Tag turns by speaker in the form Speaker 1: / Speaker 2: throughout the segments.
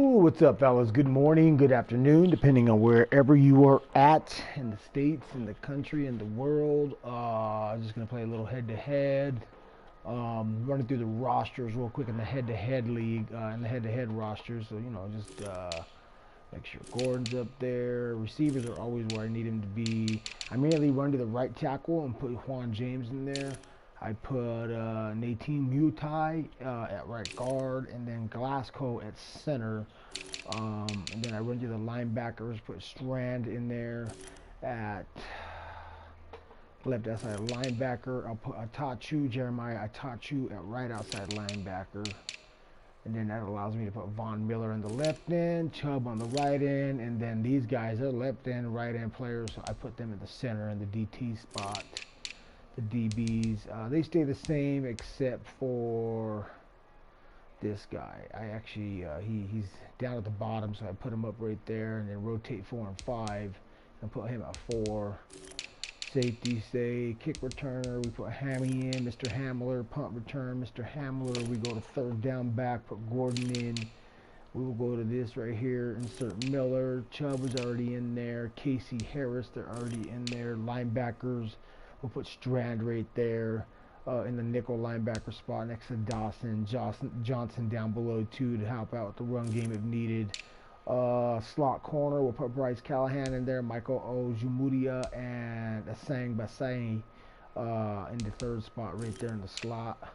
Speaker 1: What's up, fellas? Good morning, good afternoon, depending on wherever you are at in the states, in the country, in the world. I'm just gonna play a little head-to-head. Running through the rosters real quick in the head-to-head league, in the head-to-head rosters. So just make sure Gordon's up there. Receivers are always where I need him to be. I immediately run to the right tackle and put Juan James in there. I put Nateem Mutai at right guard, and then Glasgow at center. And then I run to the linebackers, put Strand in there at left outside linebacker. I'll put Jeremiah Atachu at right outside linebacker. And then that allows me to put Von Miller in the left end, Chubb on the right end, and then these guys are left end, right end players, so I put them in the center in the DT spot. The DBs, they stay the same except for this guy. I actually, he's down at the bottom, so I put him up right there, and then rotate 4 and 5, and put him at 4. Safety, say, kick returner, we put Hammy in, Mr. Hamler, punt return, Mr. Hamler, we go to third down back, put Gordon in. We will go to this right here, insert Miller, Chubb was already in there, Casey Harris, they're already in there, linebackers, we'll put Strand right there in the nickel linebacker spot next to Dawson. Johnson down below too to help out with the run game if needed. Slot corner, we'll put Bryce Callahan in there, Michael Ojumudia and Asang Basai in the third spot right there in the slot.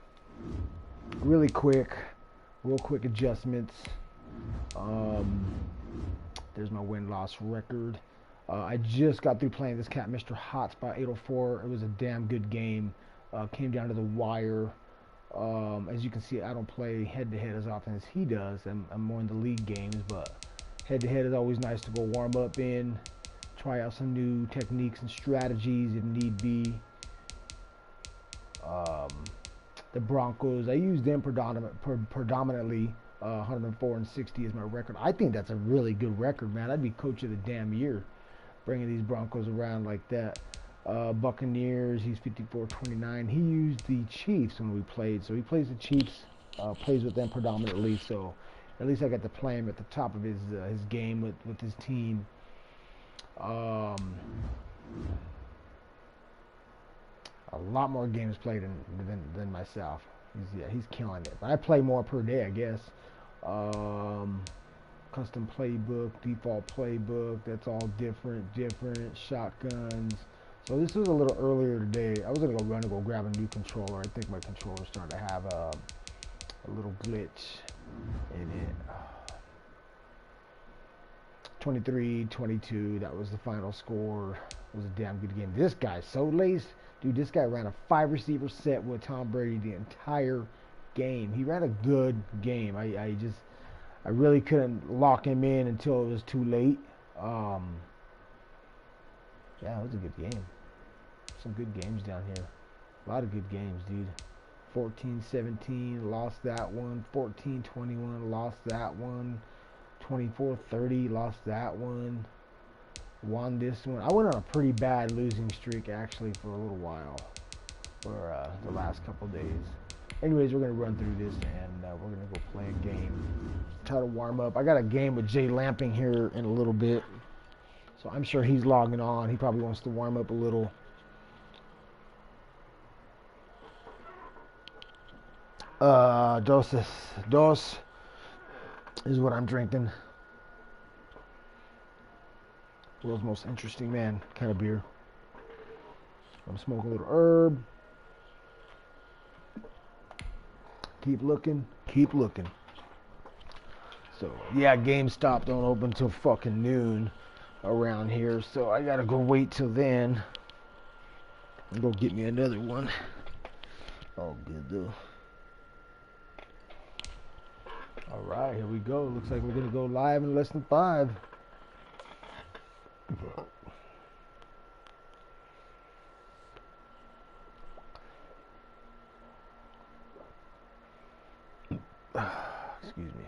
Speaker 1: Real quick adjustments. There's my win-loss record. I just got through playing this cat, Mr. Hotspot 804. It was a damn good game. Came down to the wire. As you can see, I don't play head-to-head as often as he does. I'm more in the league games, but head-to-head is always nice to go warm up in, try out some new techniques and strategies if need be. The Broncos, I use them predominantly. 104 and 60 is my record. I think that's a really good record, man. I'd be coach of the damn year, bringing these Broncos around like that. Buccaneers, he's 54-29. He used the Chiefs when we played, so he plays the Chiefs, plays with them predominantly. So at least I got to play him at the top of his game with his team. A lot more games played than myself. He's killing it. But I play more per day, I guess. Custom playbook, default playbook. That's all different. Shotguns. So this was a little earlier today. I was gonna go grab a new controller. I think my controller's starting to have a little glitch in it. 23-22. That was the final score. It was a damn good game. This guy's so laced. Dude, this guy ran a 5-receiver set with Tom Brady the entire game. He ran a good game. I really couldn't lock him in until it was too late. Yeah, it was a good game. Some good games down here. A lot of good games, dude. 14-17, lost that one. 14-21, lost that one. 24-30, lost that one. Won this one. I went on a pretty bad losing streak actually for a little while, for the last couple days. Anyways, we're gonna run through this and we're gonna go play a game. Try to warm up. I got a game with Jay Lamping here in a little bit, so I'm sure he's logging on. He probably wants to warm up a little. Dos is what I'm drinking. World's most interesting man kind of beer. I'm smoking a little herb. Keep looking. So yeah, GameStop don't open till fucking noon around here, so I gotta go wait till then and go get me another one. All good though. All right, here we go. Looks like we're gonna go live in less than 5. Excuse me.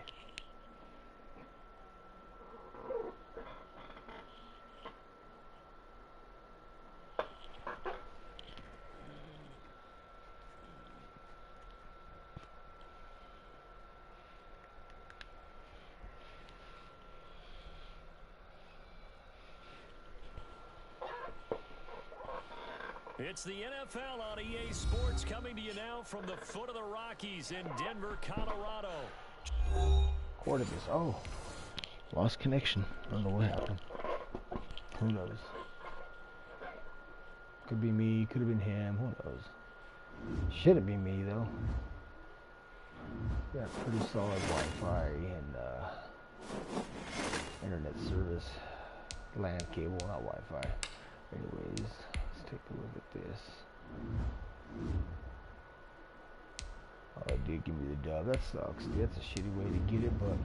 Speaker 2: It's the NFL on EA Sports coming to you now from the foot of the Rockies in Denver, Colorado.
Speaker 1: Recorded this. Oh, lost connection. I don't know what happened. Who knows? Could be me. Could have been him. Who knows? Shouldn't be me though. Got pretty solid Wi-Fi and internet service. LAN cable, not Wi-Fi. Anyways, let's take a look at this. Oh, it did give me the dub. That sucks. Dude. That's a shitty way to get it, but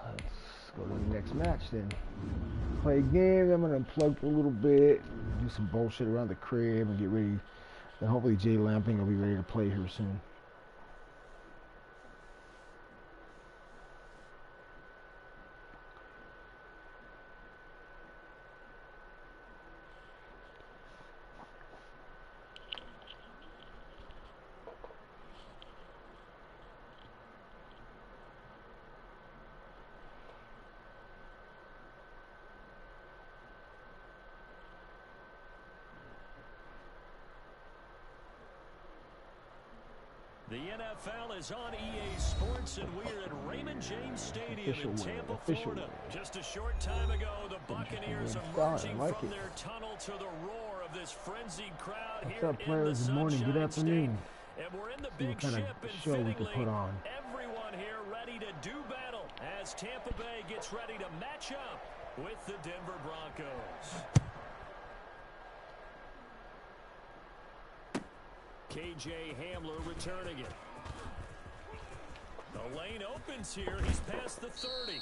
Speaker 1: let's go to the next match then. Play a game. I'm gonna unplug for a little bit, do some bullshit around the crib, and get ready. And hopefully Jay Lamping will be ready to play here soon.
Speaker 2: The NFL is on EA Sports, and we're at Raymond James Stadium in Tampa, Florida. Just a short time ago, the Buccaneers emerging from their tunnel to the roar of this frenzied crowd here in the Sunshine State. And we're in the big ship Infinity. Everyone here ready to do battle as Tampa Bay gets ready to match up with the Denver Broncos. KJ Hamler returning it. The lane opens here. He's past the 30.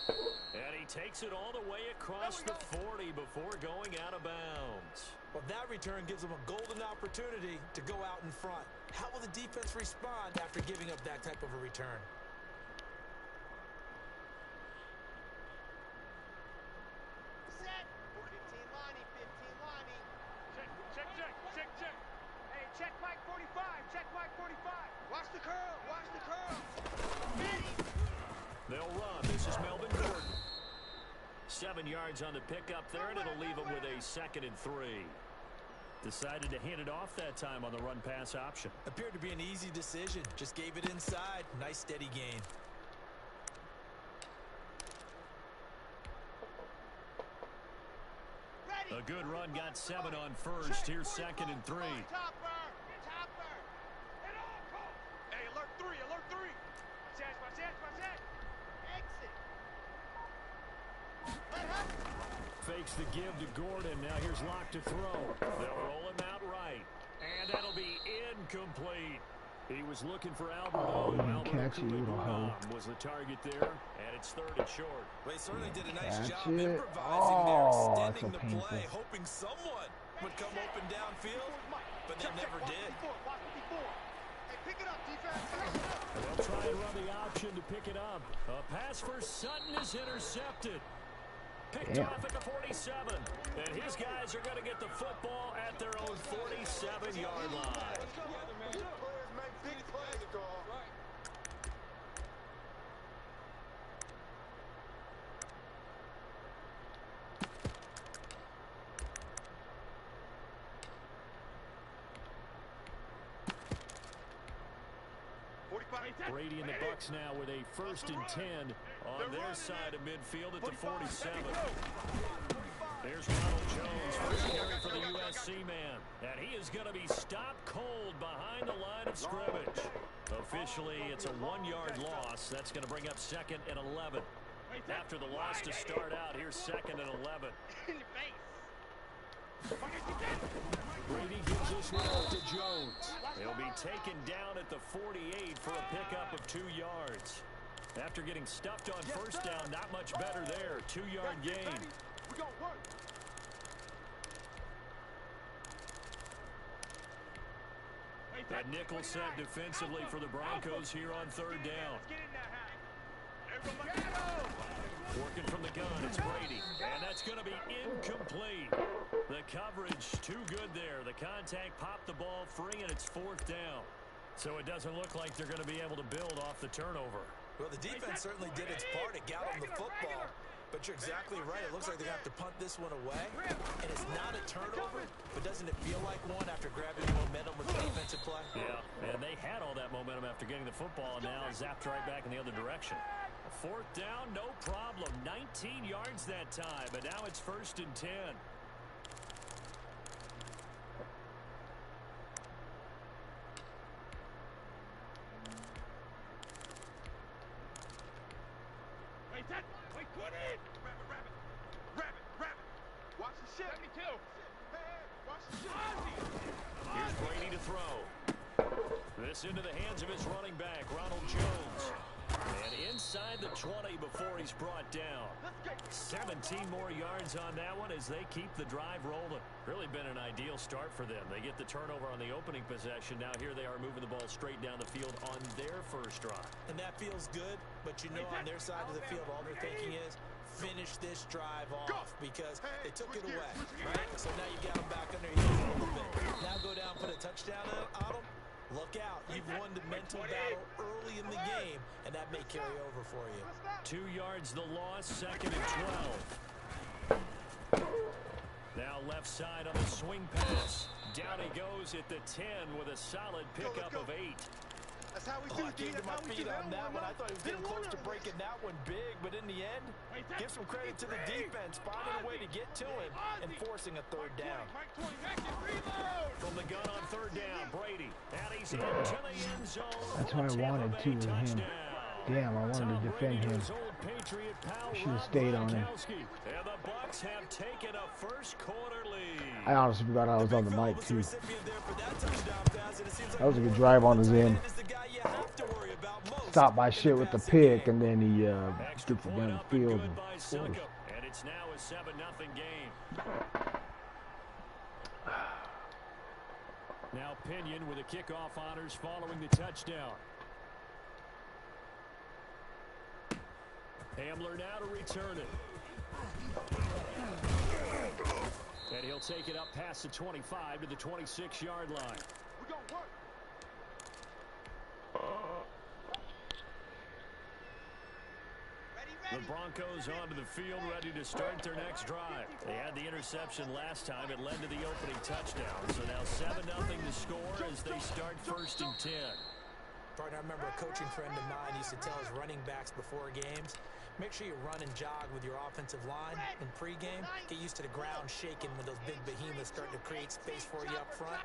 Speaker 2: And he takes it all the way across the 40 before going out of bounds.
Speaker 3: Well, that return gives him a golden opportunity to go out in front. How will the defense respond after giving up that type of a return?
Speaker 4: Set. 15 Lonnie, 15 Lonnie. Check, check, check, check, check. Hey, check Mike 45, check Mike 45. Watch the curl, watch the curl. Ready.
Speaker 2: They'll run. This is Melvin Gordon. 7 yards on the pickup there, and it'll leave him with a 2nd and 3. Decided to hand it off that time on the run-pass option.
Speaker 3: Appeared to be an easy decision. Just gave it inside. Nice steady gain.
Speaker 2: A good run, got 7 on first. Here's 2nd and 3.
Speaker 4: Topper, topper. Hey, alert 3, alert 3. Watch that. Exit.
Speaker 2: Fakes the give to Gordon. Now here's Locke to throw. They'll roll him out right. And that'll be incomplete. He was looking for Alberto. Was the target there, and it's 3rd and short.
Speaker 3: Well, he certainly did a nice job improvising there, extending the play, hoping someone would come open downfield, but they never did.
Speaker 4: Hey, pick it up, defense.
Speaker 2: They'll try and run the option to pick it up. A pass for Sutton is intercepted. Picked off at the 47. And his guys are going to get the football at their own 47-yard line. Brady and the Bucs now with a 1st and 10 on their side of midfield at the 47. There's Ronald Jones, first carry for the USC man. And he is going to be stopped cold behind the line of scrimmage. Officially, it's a 1-yard loss. That's going to bring up 2nd and 11. After the loss to start out, here's 2nd and 11. Brady gives this one off to Jones. He'll be taken down at the 48 for a pickup of 2 yards. After getting stuffed on first down, not much better there. 2-yard gain. That nickel set defensively for the Broncos here on 3rd down. Working from the gun, it's Brady. And that's going to be incomplete. The coverage too good there. The contact popped the ball free, and it's 4th down. So it doesn't look like they're going to be able to build off the turnover.
Speaker 3: Well, the defense certainly did its part at galloping the football. But you're exactly right. It looks like they're going to have to punt this one away. And it's not a turnover, but doesn't it feel like one after grabbing momentum with the defensive play?
Speaker 2: Yeah, and they had all that momentum after getting the football, and now zapped right back in the other direction. Fourth down, no problem. 19 yards that time, but now it's 1st and 10. Here's Brady to throw. This into the hands of his running back, Ronald Jones. And inside the 20 before he's brought down. 17 more yards on that one as they keep the drive rolling. Really been an ideal start for them. They get the turnover on the opening possession. Now here they are moving the ball straight down the field on their first drive.
Speaker 3: And that feels good, but you know on their side of the field all they're thinking is finish this drive off because they took it away, right? So now you got them back under your heels a little bit. Now go down, put a touchdown on them. Look out. You've won the mental battle early in the game, and that may carry over for you.
Speaker 2: 2 yards the loss, 2nd and 12. Now left side on the swing pass. Down he goes at the 10 with a solid pickup of 8.
Speaker 4: That's how we
Speaker 3: I came to my feet on that one. I thought he was getting close to breaking that one big, but in the end, give some credit to the defense, finding a way to get to him and forcing a 3rd down.
Speaker 2: From the gun on 3rd down, Brady. And he's into the end zone.
Speaker 1: That's what I wanted to with him. Damn, I wanted to defend him. Should have stayed on him.
Speaker 2: And the Bucs have taken a first quarter lead.
Speaker 1: I honestly forgot I was on the mic too. That was a good drive on his end. Stopped by shit with the pick, and then he gets it down the field.
Speaker 2: And it's now a 7-0 game. Now Pinion with the kickoff honors following the touchdown. Hamler now to return it. And he'll take it up past the 25 to the 26-yard line.
Speaker 4: We're going to work.
Speaker 2: The Broncos onto the field, ready to start their next drive. They had the interception last time. It led to the opening touchdown. So now 7-0 to score as they start 1st and 10.
Speaker 3: Partner, I remember a coaching friend of mine used to tell his running backs before games, make sure you run and jog with your offensive line in pregame. Get used to the ground shaking when those big behemoths start to create space for you up front.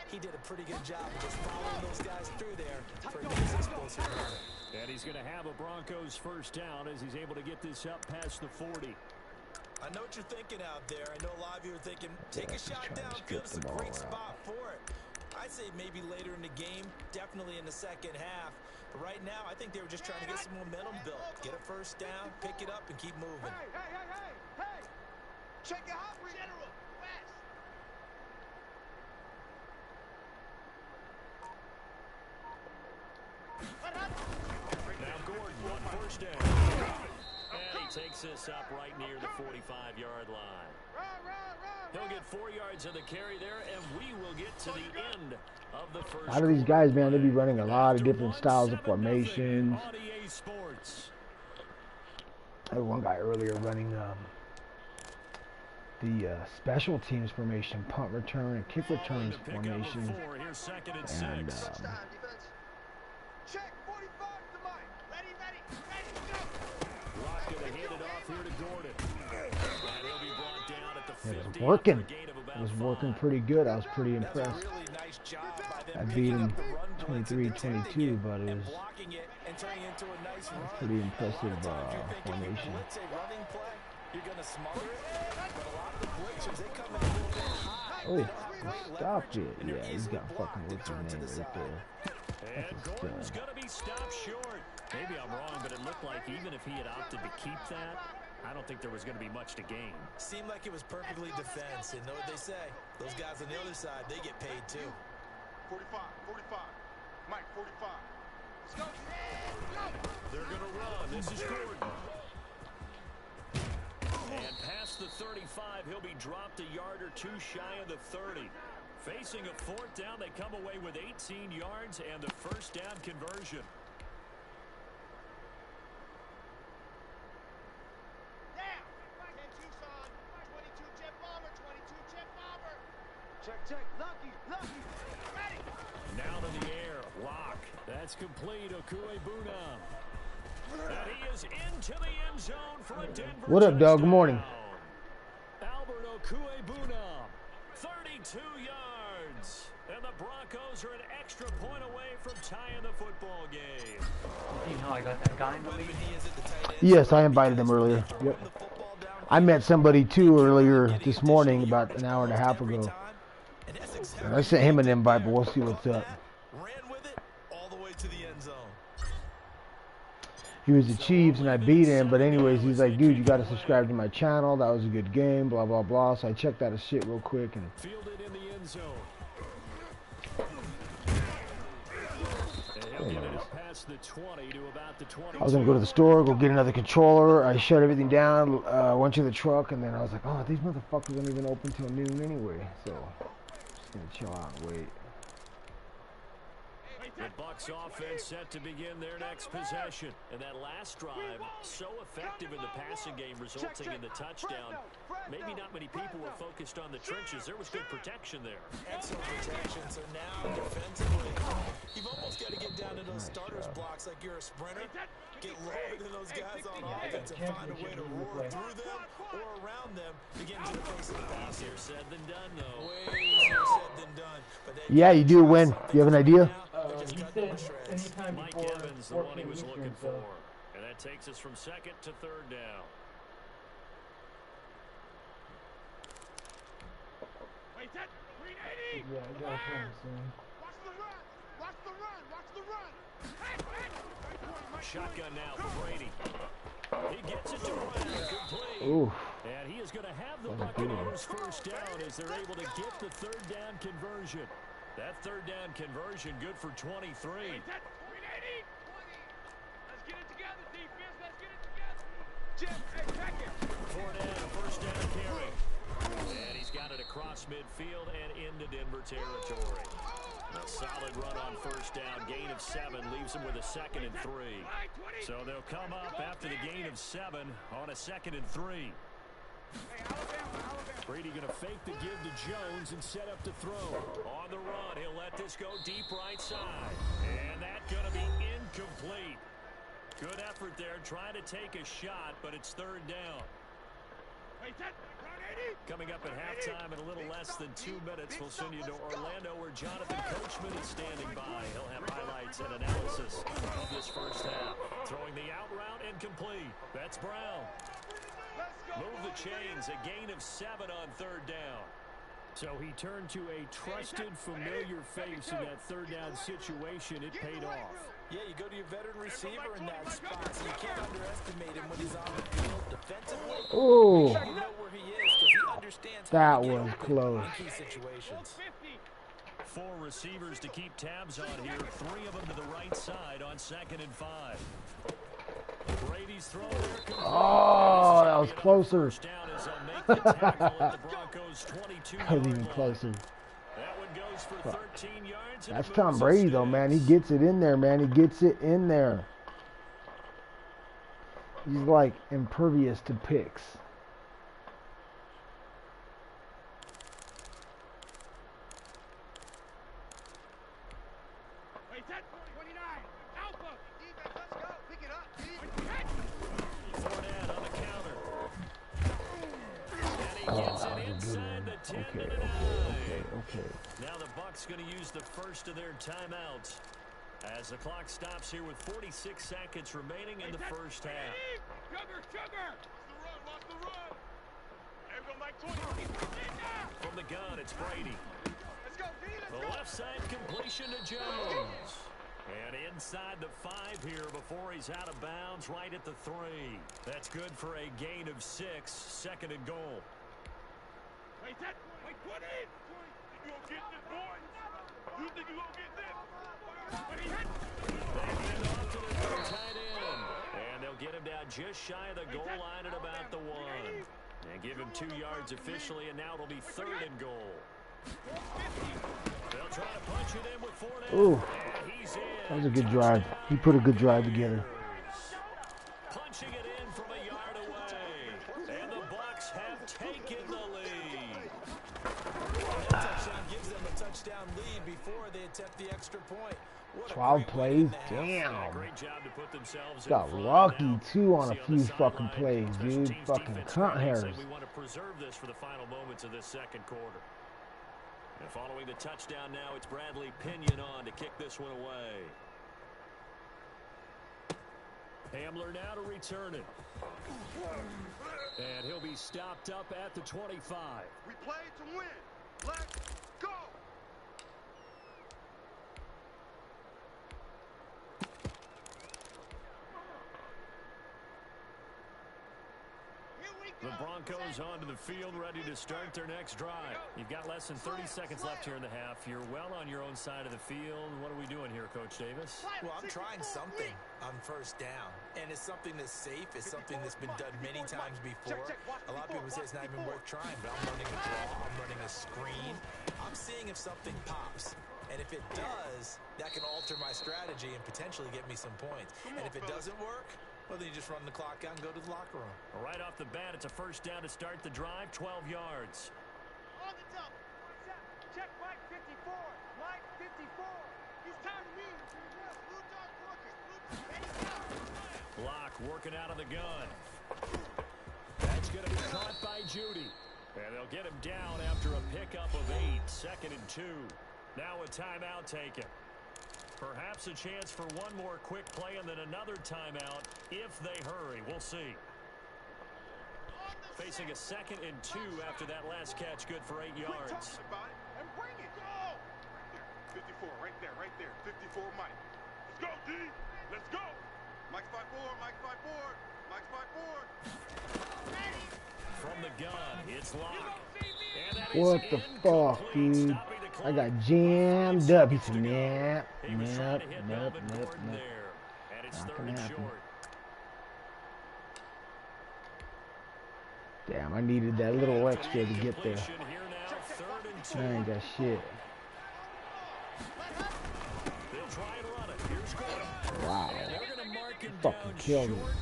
Speaker 3: He did a pretty good job of just following those guys through there for a nice explosive run.
Speaker 2: And he's going to have a Broncos first down as he's able to get this up past the 40.
Speaker 3: I know what you're thinking out there. I know a lot of you are thinking, take a shot downfield. It's a great spot for it. I'd say maybe later in the game, definitely in the second half. But right now, I think they were just trying to get some momentum built. Get a first down, pick it up, and keep moving.
Speaker 4: Hey! Check it out, General. West.
Speaker 2: Now Gordon on first down. And he takes this up right near the 45-yard line. He'll get 4 yards of the carry there, and we will get to the end of the first.
Speaker 1: Out of these guys, man, they be running a lot of different styles of formations. I had one guy earlier running the special teams formation, punt return and kick returns formation. And
Speaker 4: Check 45 to Mike. Ready, go.
Speaker 2: Rock gonna hand it off here to Gordon. And he'll be brought down at the 50.
Speaker 1: it was working. It was working pretty good. I was pretty impressed. I beat him 23-22, but it was a pretty impressive formation. Oh, stop it. Yeah, he's got fucking what's his name right there.
Speaker 2: And Gordon's going to be stopped short. Maybe I'm wrong, but it looked like even if he had opted to keep that, I don't think there was going to be much to gain.
Speaker 3: Seemed like it was perfectly defense. And know what they say? Those guys on the other side, they get paid too.
Speaker 4: 45. Mike, 45. Let's go.
Speaker 2: They're going to run. This is Gordon. And past the 35, he'll be dropped a yard or two shy of the 30. Facing a fourth down, they come away with 18 yards and the first down conversion. That's complete. Okuebuna. And he is into the end zone for a Denver
Speaker 1: What up, dog? Good morning.
Speaker 2: Albert Okuebuna, 32 yards. And the Broncos are an extra point away from tying the football game.
Speaker 5: You know I got that guy in the league.
Speaker 1: Yes, I invited him earlier. Yep. I met somebody too earlier this morning, about an hour and a half ago. And I sent him an invite, but we'll see what's up.
Speaker 6: Ran with it all the way to the end zone.
Speaker 1: He was the Chiefs, and I beat him. But anyways, he's like, dude, you got to subscribe to my channel. That was a good game, blah, blah, blah. So I checked out his shit real quick. And
Speaker 2: fielded in the end zone.
Speaker 1: I was going to go to the store, go get another controller. I shut everything down, went to the truck, and then I was like, oh, these motherfuckers aren't even open till noon anyway. So just going to chill out and wait.
Speaker 2: The Bucs offense set to begin their next possession. And that last drive, so effective in the passing game, resulting in the touchdown. Maybe not many people were focused on the trenches. There was good protection there.
Speaker 3: Excellent protection. So now defensively, you've almost got to get down to those starters blocks like you're a sprinter. Get lower than those guys on offense and find a way to roar through them or around them to get into the face of the pass.
Speaker 2: Easier said than done, though.
Speaker 3: Way easier said than done.
Speaker 1: Yeah, you do win. Do you have an idea?
Speaker 5: He said anytime
Speaker 2: Mike
Speaker 5: before
Speaker 2: Evans, the one he
Speaker 5: 14
Speaker 2: was looking
Speaker 5: Eastern,
Speaker 2: for.
Speaker 5: so.
Speaker 2: And that takes us from second to third down.
Speaker 4: Wait, that 380.
Speaker 5: Yeah, I got him soon.
Speaker 4: Watch the run. Watch the run. Watch the run.
Speaker 2: Shotgun now for Brady. He gets it to Brown. Complete.
Speaker 1: Ooh.
Speaker 2: And he is going to have the Buccaneers first down as they're able to get the third down conversion. That third down conversion good for 23.
Speaker 4: Wait, that 380. Let's get it together, defense. Let's get it together. Jim, hey, check it.
Speaker 2: Fournette, a first down carry. And he's got it across midfield and into Denver territory. A solid run on first down. Gain of 7 leaves him with a 2nd and 3. So they'll come up after the gain of 7 on a 2nd and 3. Brady going to fake the give to Jones and set up to throw. On the run, he'll let this go deep right side. And that's going to be incomplete. Good effort there, trying to take a shot, but it's third down. Coming up at halftime in a little less than 2 minutes, we'll send you to Orlando where Jonathan Coachman is standing by. He'll have highlights and analysis of this first half. Throwing the out route incomplete. That's Brown. Move the chains, a gain of 7 on third down. So he turned to a trusted, familiar face in that third down situation. It paid off.
Speaker 3: Yeah, you go to your veteran receiver in that spot, so you can't underestimate him when he's on the field defensively.
Speaker 1: Ooh.
Speaker 3: Make sure you know where he is because he understands
Speaker 1: That
Speaker 3: how to
Speaker 1: was
Speaker 3: get
Speaker 1: close.
Speaker 3: in key situations.
Speaker 2: 4 receivers to keep tabs on here. 3 of them to the right side on 2nd and 5. Brady's throw there.
Speaker 1: Oh, that was closer.
Speaker 2: Down as they'll make the tackle at the Broncos' 22-yard
Speaker 1: That was even
Speaker 2: line.
Speaker 1: closer.
Speaker 2: That one goes for 13 yards.
Speaker 1: That's Tom Brady, though, man. He gets it in there, man. He gets it in there. He's like impervious to picks.
Speaker 4: Wait, that 29. Alpha. Defense, let's go. Pick it up.
Speaker 2: Fournette on the counter. And he gets it inside the 10 to the 9.
Speaker 1: Okay.
Speaker 2: Now the Bucs going to use the first of their timeouts as the clock stops here with 46 seconds remaining in the first half.
Speaker 4: Sugar. Watch the run. There we go, Mike 20.
Speaker 2: From the gun, it's Brady.
Speaker 4: Let's go, D. Let's
Speaker 2: The
Speaker 4: go.
Speaker 2: left side completion to Jones. And inside the 5 here before he's out of bounds, right at the 3. That's good for a gain of 6, 2nd and goal.
Speaker 4: Wait, that 20. You gonna get this, boy? You think you gonna get this?
Speaker 2: They hand off to the third tight end. And they'll get him down just shy of the goal line at about the 1. And give him 2 yards officially, and now it'll be 3rd and goal. They'll try to punch it in with Fournette.
Speaker 1: Ooh.
Speaker 2: And he's in.
Speaker 1: That was a good drive. He put a good drive together.
Speaker 2: Punching it in from a yard away. And the Bucs have taken the lead.
Speaker 3: That touchdown gives them a touchdown lead before they attempt the extra point.
Speaker 1: 12 plays? Damn.
Speaker 2: Great job to put themselves
Speaker 1: Got
Speaker 2: in front.
Speaker 1: lucky,
Speaker 2: Now,
Speaker 1: too, on a
Speaker 2: see
Speaker 1: few
Speaker 2: the
Speaker 1: fucking
Speaker 2: sideline,
Speaker 1: plays,
Speaker 2: special
Speaker 1: dude.
Speaker 2: teams
Speaker 1: Fucking
Speaker 2: defense
Speaker 1: cunt
Speaker 2: coordinator
Speaker 1: hairs.
Speaker 2: saying we want to preserve this for the final moments of this second quarter. And following the touchdown now, it's Bradley Pinion on to kick this one away. Hamler now to return it. And he'll be stopped up at the 25.
Speaker 4: We play to win. Let's go.
Speaker 2: The Broncos onto the field, ready to start their next drive. You've got less than 30 seconds left here in the half. You're well on your own side of the field. What are we doing here, Coach Davis?
Speaker 3: Well, I'm trying something on first down, and it's something that's safe. It's something that's been done many times before. A lot of people say it's not even worth trying, but I'm running a draw. I'm running a screen. I'm seeing if something pops. And if it does, that can alter my strategy and potentially get me some points. And if it doesn't work, well, then you just run the clock out and go to the locker room.
Speaker 2: Right off the bat, it's a first down to start the drive, 12 yards.
Speaker 4: On the double. Check Mike 54. Mike 54. It's time to leave. Blue dog working.
Speaker 2: Block working out of the gun. That's going to be caught by Judy. And they'll get him down after a pickup of 8, 2nd and 2. Now a timeout taken. Perhaps a chance for one more quick play and then another timeout if they hurry. We'll see. Facing a 2nd and 2 after that last catch, good for 8 yards.
Speaker 4: And bring it. Go. 54, right there. 54, Mike. Let's go, D. Let's go. Mike's 5-4. Mike's 5-4. Mike's 5-4.
Speaker 2: From the gun, it's locked.
Speaker 1: What the fuck, dude? I got jammed up. He said, nope.
Speaker 2: And it's
Speaker 1: Not
Speaker 2: 3rd
Speaker 1: gonna
Speaker 2: and
Speaker 1: happen.
Speaker 2: short.
Speaker 1: Damn, I needed that little extra to get there.
Speaker 2: Completion here now, 3rd and 2.
Speaker 1: I ain't got shit.
Speaker 2: They'll try and run it. Here's Gordon.
Speaker 1: Wow.
Speaker 2: And they're going to mark him
Speaker 1: Fucking
Speaker 2: down
Speaker 1: killed me.
Speaker 2: short,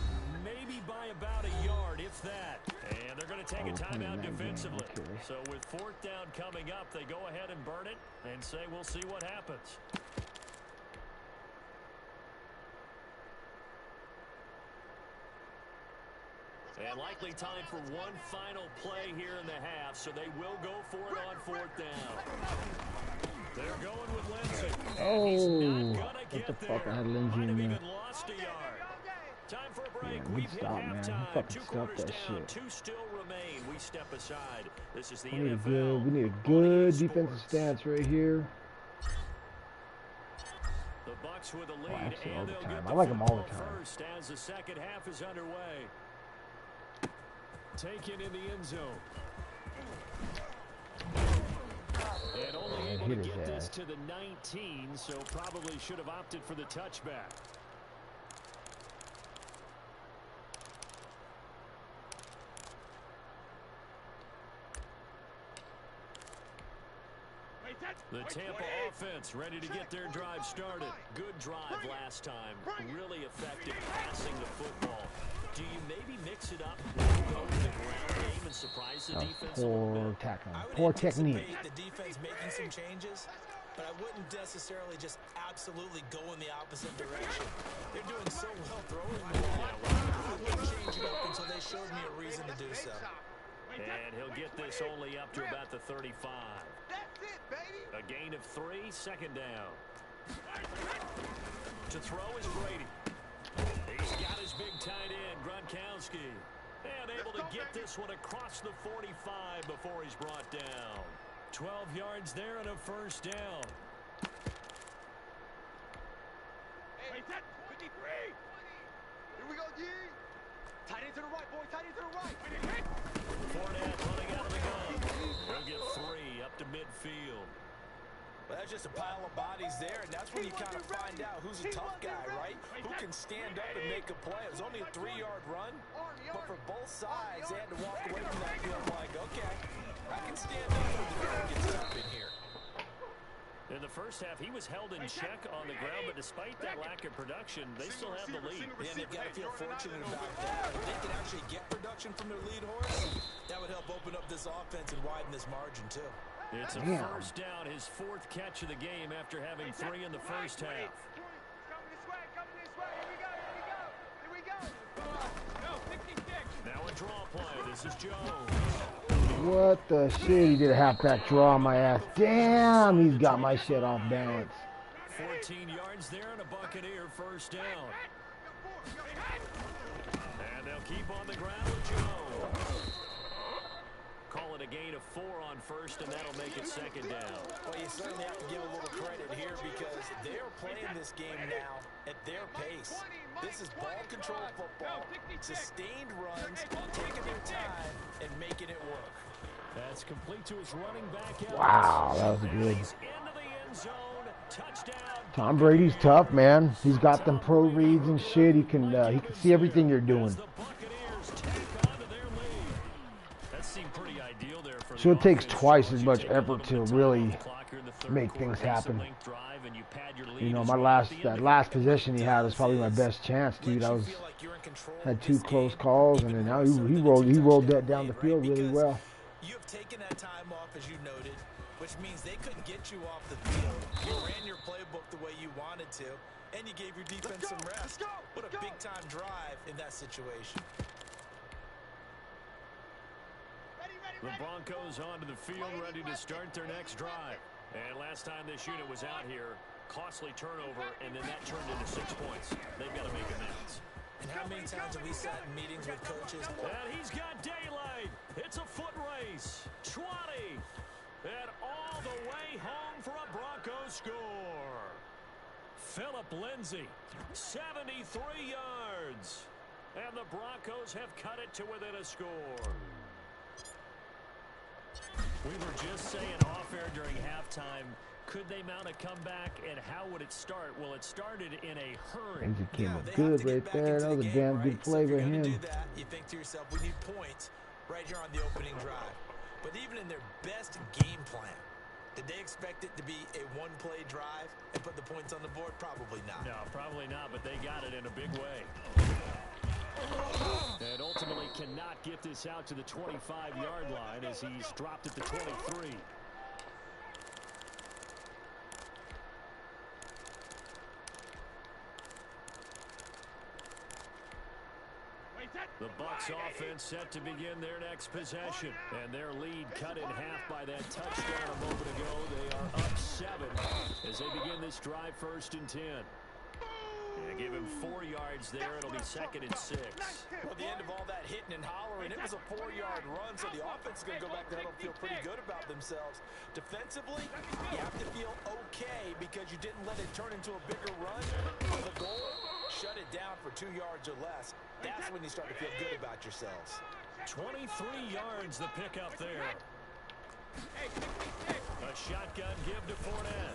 Speaker 2: maybe by about a yard, if that. And they're going to take a timeout defensively.
Speaker 1: Okay.
Speaker 2: So with 4th down coming up, they go ahead and burn it and say we'll see what happens. And likely time for one final play here in the half, so they will go for it on 4th down. They're going with Lindsey.
Speaker 1: Oh, what the fuck? I had Lindsey
Speaker 2: Might have
Speaker 1: in there.
Speaker 2: even lost a yard. Time for a break.
Speaker 1: Yeah, good
Speaker 2: We've hit
Speaker 1: stop, man.
Speaker 2: halftime.
Speaker 1: Fucking
Speaker 2: 2
Speaker 1: stop
Speaker 2: quarters
Speaker 1: that
Speaker 2: down,
Speaker 1: shit.
Speaker 2: 2 still remain. We step aside. This is the
Speaker 1: We need a
Speaker 2: NFL.
Speaker 1: good defensive stance right here.
Speaker 2: The Bucks with a
Speaker 1: Oh,
Speaker 2: lead,
Speaker 1: actually, all
Speaker 2: and
Speaker 1: the
Speaker 2: they'll
Speaker 1: time.
Speaker 2: get
Speaker 1: I
Speaker 2: the
Speaker 1: like 'em all the
Speaker 2: football
Speaker 1: time.
Speaker 2: first as the second half is underway. Taken in the end zone. And only able to
Speaker 1: hit his
Speaker 2: get this
Speaker 1: ass.
Speaker 2: to the 19, so probably should have opted for the touchback. The Tampa offense ready to get their drive started. Good drive last time. Really effective passing the football. Do you maybe mix it up, go to the ground game and surprise the defense a little
Speaker 1: Poor
Speaker 2: bit?
Speaker 1: tackling.
Speaker 3: I would
Speaker 1: Poor
Speaker 3: anticipate
Speaker 1: technique.
Speaker 3: the defense making some changes, but I wouldn't necessarily just absolutely go in the opposite direction. They're doing so well throwing the ball. I wouldn't change it up until they showed me a reason to do so.
Speaker 2: And he'll get this only up to about the 35.
Speaker 4: That's it, baby.
Speaker 2: A gain of 3, 2nd down. To throw is Brady. He's got his big tight end, Gronkowski. And able to get this one across the 45 before he's brought down. 12 yards there and a 1st down.
Speaker 4: Hey, 53. Here we go, D. Tight end to the right, boy. Tight end to the right.
Speaker 2: Fournette running out of the gun. He'll get 3 up to midfield.
Speaker 3: Well, that's just a pile of bodies there, and that's when you kind of find out who's a tough guy, right? Who can stand up and make a play. It was only a 3-yard run, but for both sides, they had to walk away from that field like, okay, I can stand up when the guy gets tough in here.
Speaker 2: In the first half, he was held in check on the ground, but despite that lack of production, they still have the lead.
Speaker 3: And they've got to feel fortunate about that. If they can actually get production from their lead horse, that would help open up this offense and widen this margin, too.
Speaker 2: It's a first down, his 4th catch of the game after having 3 in the first half.
Speaker 4: Coming this way, here we go. Go, 66.
Speaker 2: Now a draw play, this is Jones.
Speaker 1: What the shit? He did a halfback draw on my ass. Damn, he's got my shit off balance.
Speaker 2: 14 yards there and a Buccaneer first down. And they'll keep on the ground with Jones. Call it a gain of 4 on first, and that'll make it second down.
Speaker 3: Well, you certainly have to give a little credit here because they're playing this game now at their pace. This is ball control football, sustained runs, taking their time and making it work.
Speaker 2: That's complete to his running back.
Speaker 1: Wow, that was good.
Speaker 2: Into the end zone. Touchdown.
Speaker 1: Tom Brady's tough, man. He's got them pro reads and shit. He can see everything you're doing. So it takes twice as much effort to really make things happen. You know, that last possession he had was probably my best chance, dude. Had 2 close calls, and then now he rolled that down the field really well.
Speaker 3: You have taken that time off, as you noted, which means they couldn't get you off the field. You ran your playbook the way you wanted to, and you gave your defense some rest. What a big-time drive in that situation.
Speaker 2: The Broncos onto the field, ready to start their next drive. And last time this unit was out here, costly turnover, and then that turned into 6 points. They've got to make amends.
Speaker 3: And how many times have we sat in meetings with coaches?
Speaker 2: And he's got daylight. It's a foot race. 20. And all the way home for a Broncos score. Philip Lindsay, 73 yards. And the Broncos have cut it to within a score. We were just saying off-air during halftime, could they mount a comeback, and how would it start? Well, it started in a hurry.
Speaker 1: He came up good right there. That was a damn good play by him.
Speaker 3: Do that, you think to yourself, we need points right here on the opening drive. But even in their best game plan, did they expect it to be a one-play drive and put the points on the board? Probably not.
Speaker 2: No, probably not, but they got it in a big way. And ultimately cannot get this out to the 25-yard line as he's dropped at the 23. The Bucs offense set to begin their next possession. And their lead cut in half by that touchdown a moment ago. They are up 7 as they begin this drive, 1st and 10. And give him 4 yards there. It'll be 2nd and 6.
Speaker 3: Well, the end of all that hitting and hollering, it was a 4-yard run, so the offense is going to go back there and feel pretty good about themselves. Defensively, you have to feel okay because you didn't let it turn into a bigger run. For the goal, shut it down for 2 yards or less. That's when you start to feel good about yourselves.
Speaker 2: 23 yards the pickup there. A shotgun give to Fournette.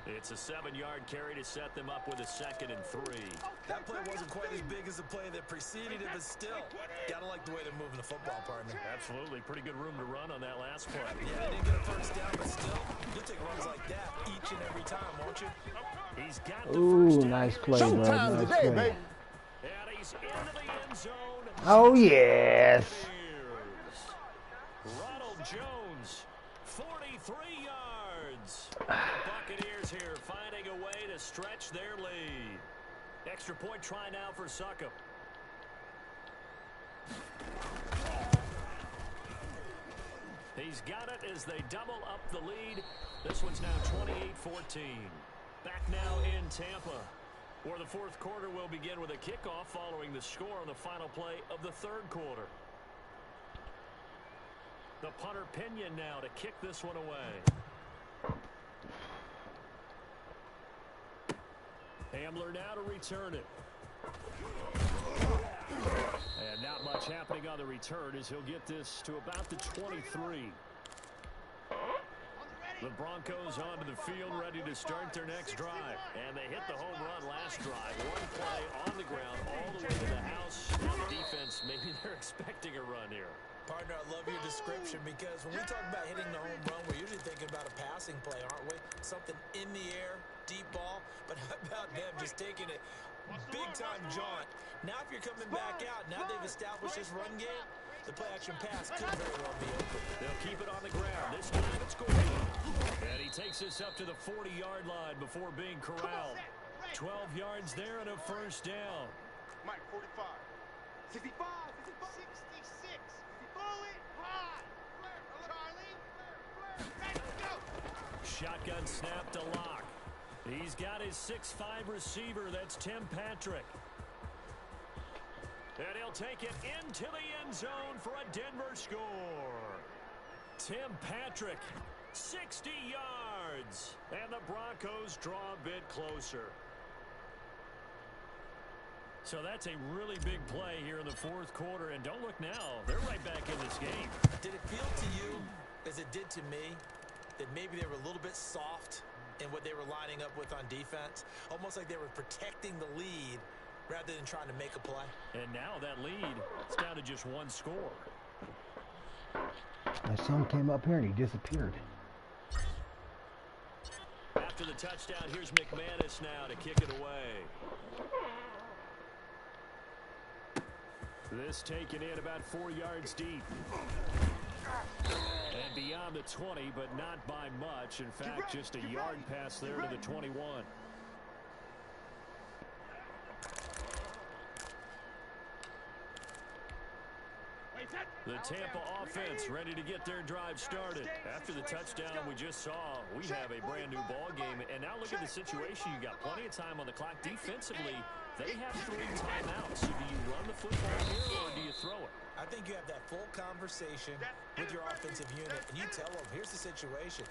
Speaker 2: It's a 7-yard carry to set them up with a 2nd and 3.
Speaker 3: That play wasn't quite as big as the play that preceded it, but still, gotta like the way they're moving the football, partner.
Speaker 2: Absolutely. Pretty good room to run on that last play.
Speaker 3: Yeah, they didn't get a first down, but still, you'll take runs like that each and every time, won't you?
Speaker 2: He's got the
Speaker 1: Ooh,
Speaker 2: first
Speaker 1: nice play, bro. Nice play.
Speaker 2: And he's into the end zone.
Speaker 1: Oh, yes.
Speaker 2: Ronald Jones, 43 yards. Buccaneers here finding a way to stretch their lead. Extra point try now for Succop. He's got it as they double up the lead. This one's now 28-14. Back now in Tampa, where the 4th quarter will begin with a kickoff following the score on the final play of the 3rd quarter. The punter Pinion now to kick this one away. Hamler now to return it. And not much happening on the return as he'll get this to about the 23. The Broncos onto the field ready to start their next drive. And they hit the home run last drive. One play on the ground all the way to the house. And the defense, maybe they're expecting a run here.
Speaker 3: Partner, I love your description because when we talk about hitting the home run, we're usually thinking about a passing play, aren't we? Something in the air, deep ball. But how about them just taking it big-time jaunt? Now if you're coming back out, now they've established this run game, The play-action pass could very well be open.
Speaker 2: They'll keep it on the ground. This time it's Gordon. And he takes this up to the 40-yard line before being corralled. 12 yards there and a first down.
Speaker 4: Mike, 45. 65. 66. Bullet high. Charlie. Ready, go.
Speaker 2: Shotgun snap to Locke. He's got his 6'5" receiver. That's Tim Patrick. And he'll take it into the end zone for a Denver score. Tim Patrick, 60 yards. And the Broncos draw a bit closer. So that's a really big play here in the fourth quarter. And don't look now. They're right back in this game.
Speaker 3: Did it feel to you, as it did to me, that maybe they were a little bit soft in what they were lining up with on defense? Almost like they were protecting the lead rather than trying to make a play.
Speaker 2: And now that lead, it's down to just one score.
Speaker 1: My son came up here and he disappeared.
Speaker 2: After the touchdown, here's McManus now to kick it away. This taken in about 4 yards deep. And beyond the 20, but not by much. In fact, just a yard pass there to the 21. The Tampa offense ready to get their drive started. After the touchdown we just saw, we have a brand new ball game. And now look at the situation. You got plenty of time on the clock. Defensively, they have 3 timeouts. So do you run the football here or do you throw it?
Speaker 3: I think you have that full conversation with your offensive unit, and you tell them, here's the situation.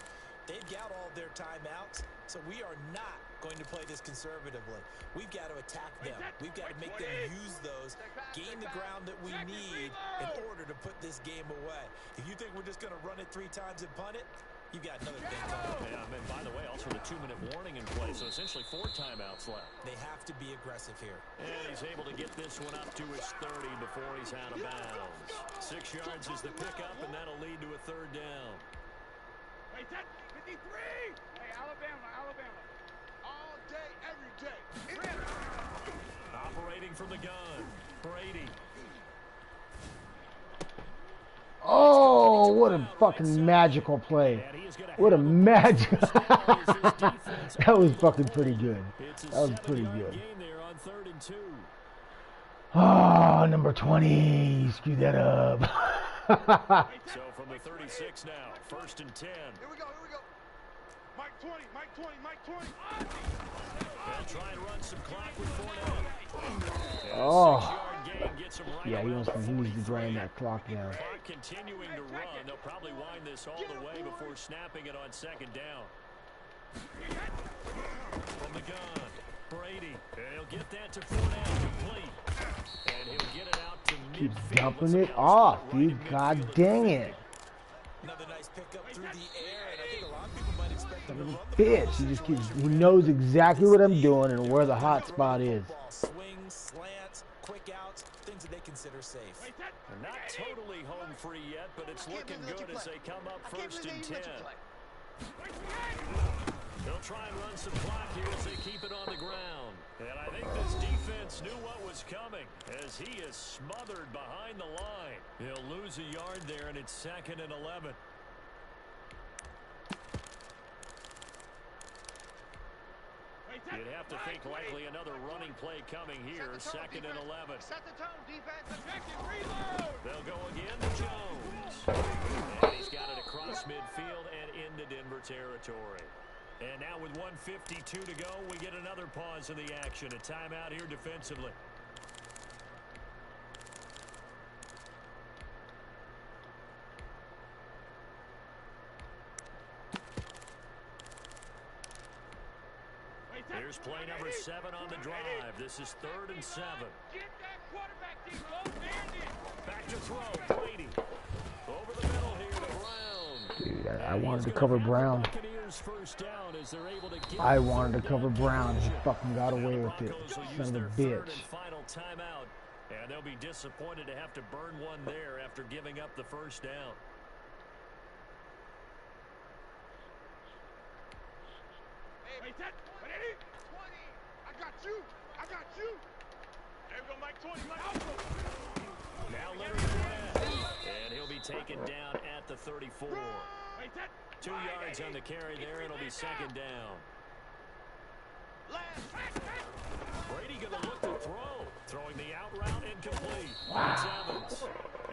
Speaker 3: They've got all their timeouts, so we are not going to play this conservatively. We've got to attack them. We've got to make them use those, gain the ground that we need in order to put this game away. If you think we're just going to run it 3 times and punt it, you've got another thing coming.
Speaker 2: Yeah, and by the way, also the 2-minute warning in play, so essentially 4 timeouts left.
Speaker 3: They have to be aggressive here.
Speaker 2: And he's able to get this one up to his 30 before he's out of bounds. 6 yards is the pickup, and that'll lead to a 3rd down.
Speaker 4: Hey, 53! Hey, Alabama. All day, every day.
Speaker 2: Operating from the gun, Brady.
Speaker 1: Oh, what a fucking magical play. What a magic. That was fucking pretty good. That was pretty good. Oh, number 20. You screwed that up.
Speaker 2: So from the 36 now, 1st and 10.
Speaker 4: Here we go. Mike 20.
Speaker 2: They'll try and run some clock with Fournette.
Speaker 1: Oh.
Speaker 2: Right,
Speaker 1: Yeah, he needs to grind that clock down.
Speaker 2: Clock continuing to run. They'll probably wind this all the way before snapping it on 2nd down. From the gun, Brady. And he'll get that to Fournette complete. And he'll get it out to midfield.
Speaker 1: Keep dumping it off, dude. God dang it.
Speaker 3: Another nice pickup through the air, and I think a lot of people might expect him to run the
Speaker 1: Bitch, he knows exactly what I'm doing and where the hot spot is.
Speaker 3: Swings, slants, quick outs, things that they consider safe.
Speaker 2: They're not totally home free yet, but it's looking good as they come up 1st and 10. They'll try and run some clock here as they keep it on the ground. And I think this defense knew what was coming as he is smothered behind the line. He'll lose a yard there, and it's 2nd and 11. You'd have to think likely another running play coming here, 2nd and 11.
Speaker 4: Set the tone, defense. Objective, reload.
Speaker 2: They'll go again to Jones. And he's got it across midfield and into Denver territory. And now with 1:52 to go, we get another pause in the action. A timeout here defensively. Here's play number 7 on the drive. This is 3rd and 7.
Speaker 4: Get that quarterback, D.
Speaker 2: Back to throw, Brady. Over the middle here to Brown.
Speaker 1: Dude, I wanted to cover Brown. I wanted to cover Brown. He fucking got away with it. Son of a bitch.
Speaker 2: Final timeout, and they'll be disappointed to have to burn one there after giving up the 1st down.
Speaker 4: Hey, 20. I got you.
Speaker 2: Now Leonard Fournette. And he'll be taken down at the 34. 2 yards on the carry there. It'll be second down. Brady going to look to throw. Throwing the out route incomplete. It's Evans.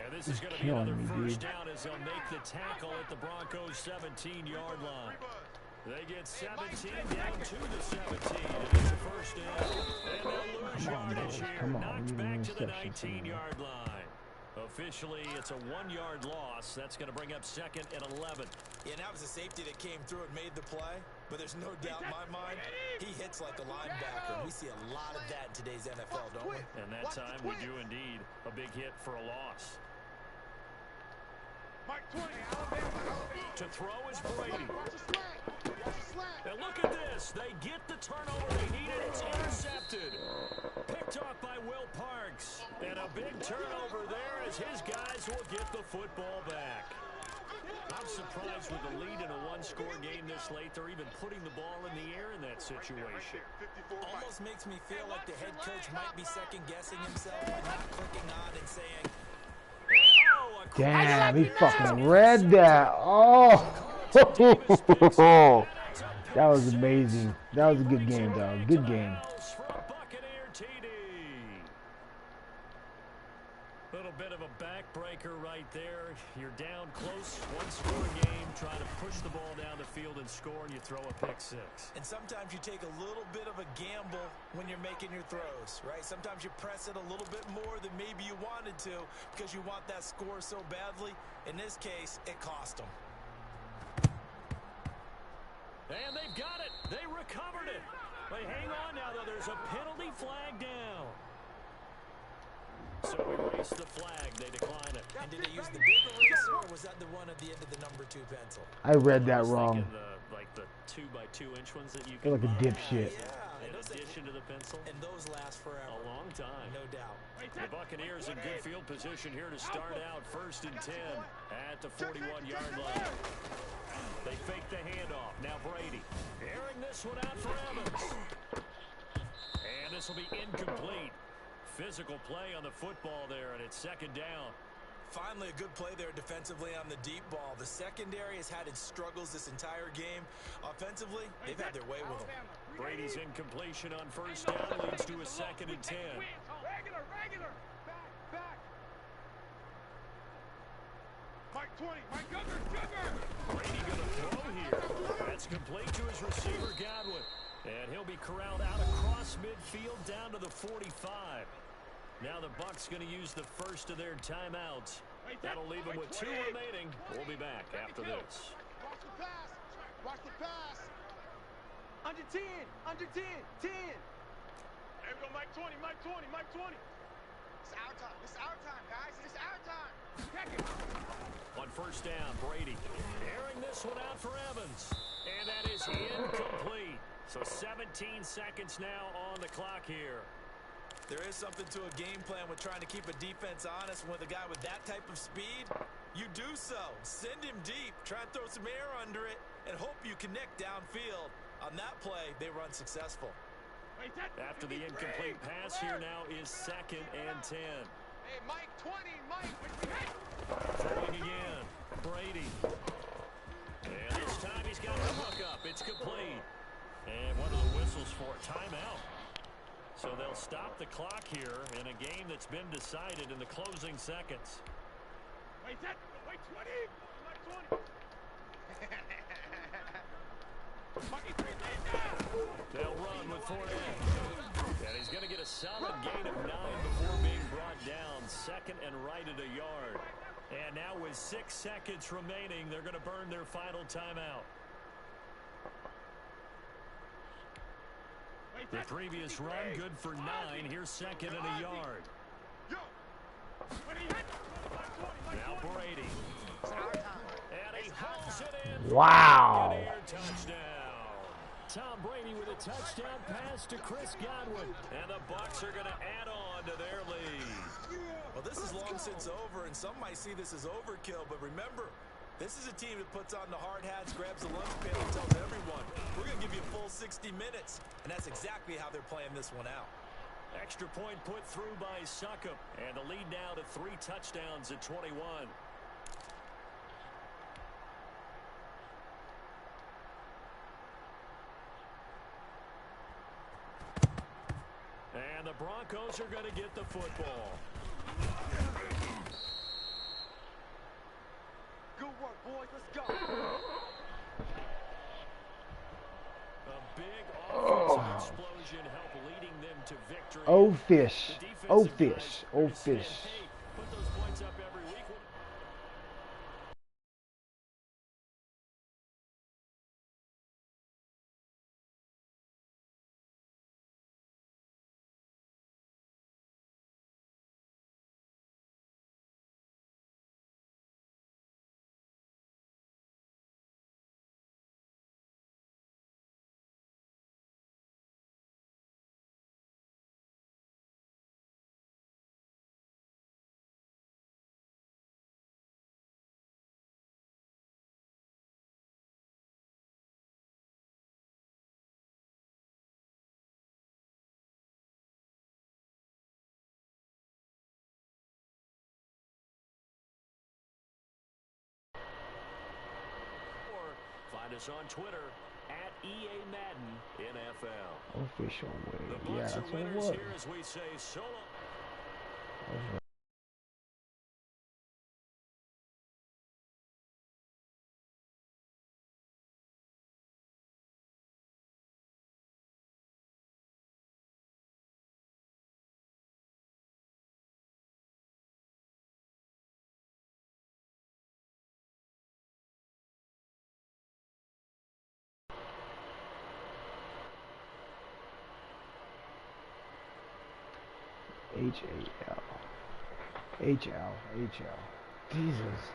Speaker 2: And this is going to be another first down as they'll make the tackle at the Broncos' 17-yard line. They get 17 down to the 17. And it's a first down. And they'll lose yardage here. Knocked back to the 19-yard line. Officially, it's a 1-yard loss. That's going to bring up second and 11.
Speaker 3: Yeah, that was a safety that came through and made the play. But there's no doubt in my mind, he hits like a linebacker. We see a lot of that in today's NFL, don't we?
Speaker 2: And that time we do indeed. A big hit for a loss. To throw is Brady. And look at this. They get the turnover they needed. It's intercepted. Picked off by Will Parks. And a big turnover there as his guys will get the football back. I'm surprised with the lead in a one-score game this late. They're even putting the ball in the air in that situation.
Speaker 3: Almost makes me feel like the head coach might be second-guessing himself by not clicking on and saying,
Speaker 1: damn, he fucking read that. Oh. That was amazing. That was a good game, dog. Good game.
Speaker 2: Little bit of a backbreaker right there. You're down close, one-score game, trying to push the ball down the field and score, and you throw a pick six.
Speaker 3: And sometimes you take a little bit of a gamble when you're making your throws, right? Sometimes you press it a little bit more than maybe you wanted to because you want that score so badly. In this case, it cost them.
Speaker 2: And they've got it. They recovered it. They hang on now, though. There's a penalty flag down. So we raise the flag. They decline it.
Speaker 3: And did they use the big eraser, or was that the one at the end of the number 2 pencil?
Speaker 1: I read that wrong.
Speaker 2: Like the 2x2-inch ones that you
Speaker 1: feel like a dipshit.
Speaker 2: Yeah, in addition to the pencil.
Speaker 3: And those last forever.
Speaker 2: A long time.
Speaker 3: No doubt.
Speaker 2: The Buccaneers in good field position here to start out. 1st and 10 at the 41-yard line. They fake the handoff. Now Brady airing this one out for Evans. And this will be incomplete. Physical play on the football there, and it's second down.
Speaker 3: Finally, a good play there defensively on the deep ball. The secondary has had its struggles this entire game. Offensively, they've had their way with them.
Speaker 2: Brady's incompletion on first down leads to a 2nd and 10.
Speaker 4: Regular. Back. Mike 20. Mike Gugger.
Speaker 2: Brady going to throw here. That's complete to his receiver, Godwin. And he'll be corralled out across midfield down to the 45. Now the Bucs going to use the first of their timeouts. That'll leave them with 2 remaining. We'll be back after this.
Speaker 4: Watch the pass. Under 10. 10. There we go, Mike 20. It's our time, guys. It's our time.
Speaker 2: On first down, Brady airing this one out for Evans. And that is incomplete. So 17 seconds now on the clock here.
Speaker 3: There is something to a game plan with trying to keep a defense honest. With a guy with that type of speed, you do so. Send him deep, try and throw some air under it, and hope you connect downfield. On that play, they run successful.
Speaker 2: After the incomplete pass, here now is 2nd and 10.
Speaker 4: Hey, Mike 20, Mike.
Speaker 2: Throwing again, Brady. And this time he's got the hook up. It's complete. And one of the whistles for a timeout. So they'll stop the clock here in a game that's been decided in the closing seconds.
Speaker 4: Wait 20.
Speaker 2: They'll run with Fournette. And he's going to get a solid gain of 9 before being brought down. 2nd and right at a yard. And now with 6 seconds remaining, they're going to burn their final timeout. The previous run, good for 9. Here's 2nd and a yard. Now Brady. And he hauls it in.
Speaker 1: Wow.
Speaker 2: Touchdown. Tom Brady with a touchdown pass to Chris Godwin. And the Bucs are going to add on to their lead.
Speaker 3: Well, this is long since over, and some might see this as overkill. But remember, this is a team that puts on the hard hats, grabs the lunch pail, and tells everyone, we're going to give you a full 60 minutes. And that's exactly how they're playing this one out.
Speaker 2: Extra point put through by Suckup. And the lead now to 3 touchdowns at 21. And the Broncos are going to get the football.
Speaker 4: Good work, boys. Let's go.
Speaker 2: A big offensive explosion helped leading them to victory.
Speaker 1: Oh, fish.
Speaker 2: The
Speaker 1: Oh,
Speaker 2: defensive
Speaker 1: fish.
Speaker 2: guys
Speaker 1: Oh,
Speaker 2: are saying,
Speaker 1: fish.
Speaker 2: hey, put those points up every week. Find us on Twitter at EA Madden NFL.
Speaker 1: Official way.
Speaker 2: The
Speaker 1: Yeah,
Speaker 2: Bucs
Speaker 1: that's
Speaker 2: are
Speaker 1: what it
Speaker 2: winners
Speaker 1: was.
Speaker 2: here as we say so long.
Speaker 1: H-A-L. H-L. H-L. Jesus.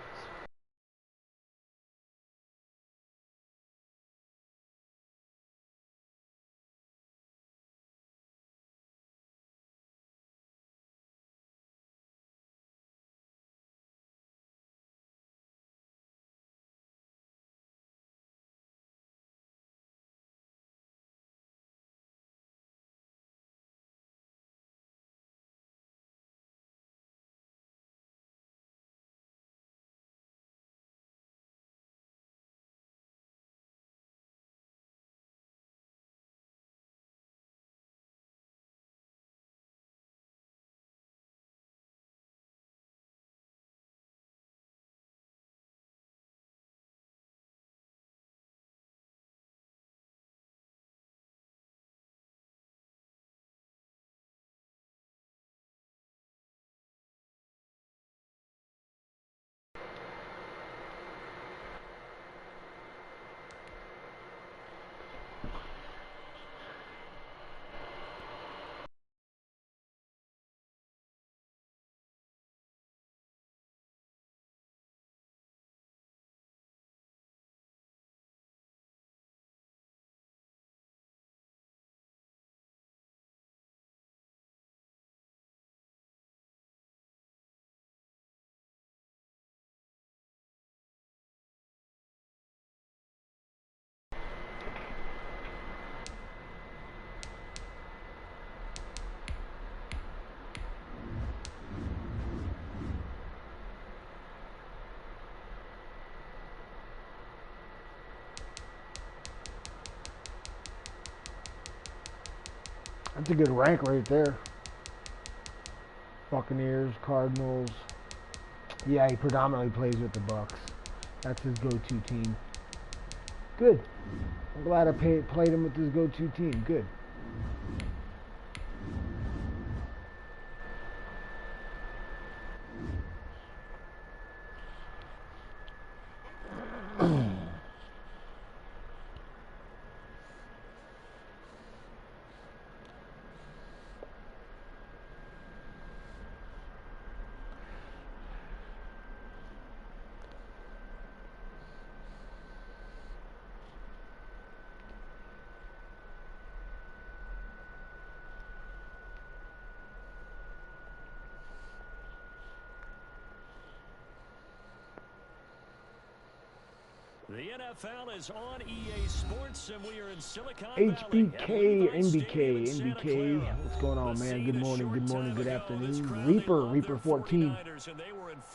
Speaker 1: That's a good rank right there. Buccaneers, Cardinals. Yeah, he predominantly plays with the Bucks. That's his go-to team. Good. I'm glad I played him with his go-to team. Good.
Speaker 2: The NFL is on EA Sports, and we are in Silicon
Speaker 1: HBK,
Speaker 2: Valley.
Speaker 1: NBK. What's going on, man? Good morning, good afternoon. Reaper 14.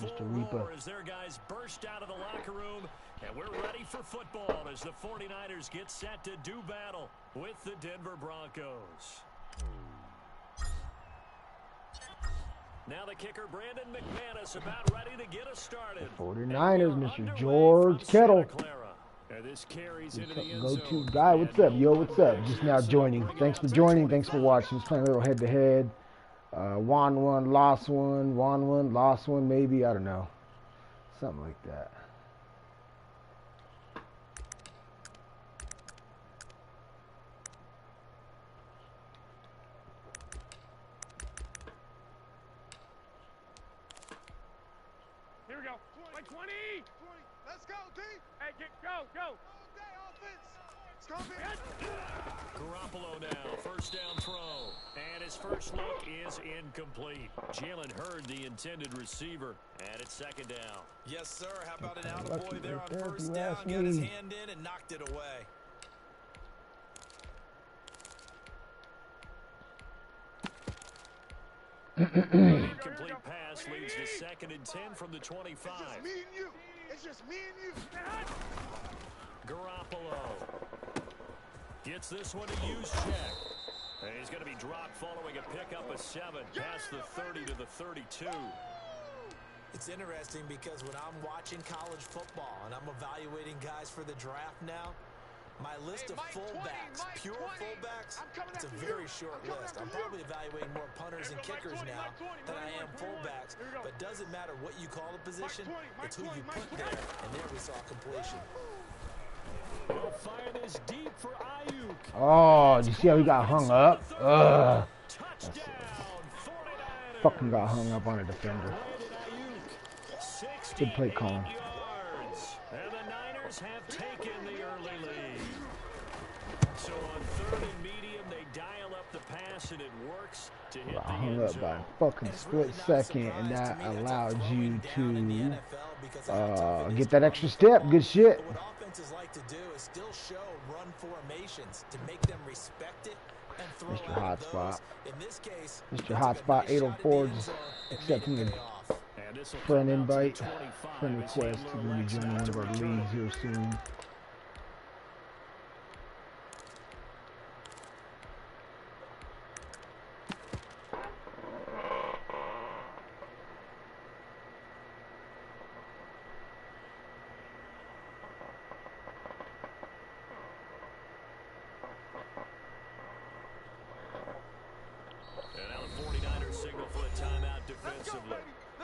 Speaker 1: Mr. Reaper.
Speaker 2: As their guys burst out of the locker room, and we're ready for football as the 49ers get set to do battle with the Denver Broncos. Now the kicker, Brandon McManus, about ready to get us started.
Speaker 1: 49ers, Mr. George Kittle. Go-to guy. What's up, yo? What's up? Just now joining. Thanks for joining. Thanks for watching. Just playing a little head-to-head. Won one, lost one. Won one, lost one, maybe. I don't know. Something like that.
Speaker 4: Here we go. 20. Let's go, D. Hey, go. It's coming.
Speaker 2: Garoppolo now, first down throw. And his first look is incomplete. Jalen Hurd, the intended receiver. And it's second down.
Speaker 6: Yes, sir. How about an attaboy there on first down? Got his hand in and knocked it away.
Speaker 2: Incomplete pass leads to 2nd and 10 from the 25.
Speaker 4: It's just me and you. It's just me and you.
Speaker 2: Garoppolo gets this one to use check. And he's going to be dropped following a pickup of 7 past the 30 to the 32.
Speaker 3: It's interesting because when I'm watching college football and I'm evaluating guys for the draft now, my list of fullbacks, pure fullbacks, it's a very short list. I'm probably evaluating more punters and kickers now than I am fullbacks. But it doesn't matter what you call the position, it's who you put there. And there we saw completion.
Speaker 2: He'll fire this deep for Ayuk.
Speaker 1: Oh, did you see how he got hung up? Ugh. Fucking got hung up on a defender. Good play, Colin.
Speaker 2: And the Niners have taken the early lead. So on 3rd and medium, they dial up the pass, and it works to hit the
Speaker 1: Hung
Speaker 2: end
Speaker 1: up by a
Speaker 2: zone.
Speaker 1: fucking split second, and that allowed you to get that extra step. Good shit.
Speaker 3: What offenses like to do is still show run formations to make them respect it and throw
Speaker 1: Mr.
Speaker 3: out
Speaker 1: Hotspot.
Speaker 3: those. In this case,
Speaker 1: Mr. Hotspot 804 just accepting a friend invite, friend request. He's going to be joining one of our leagues here soon.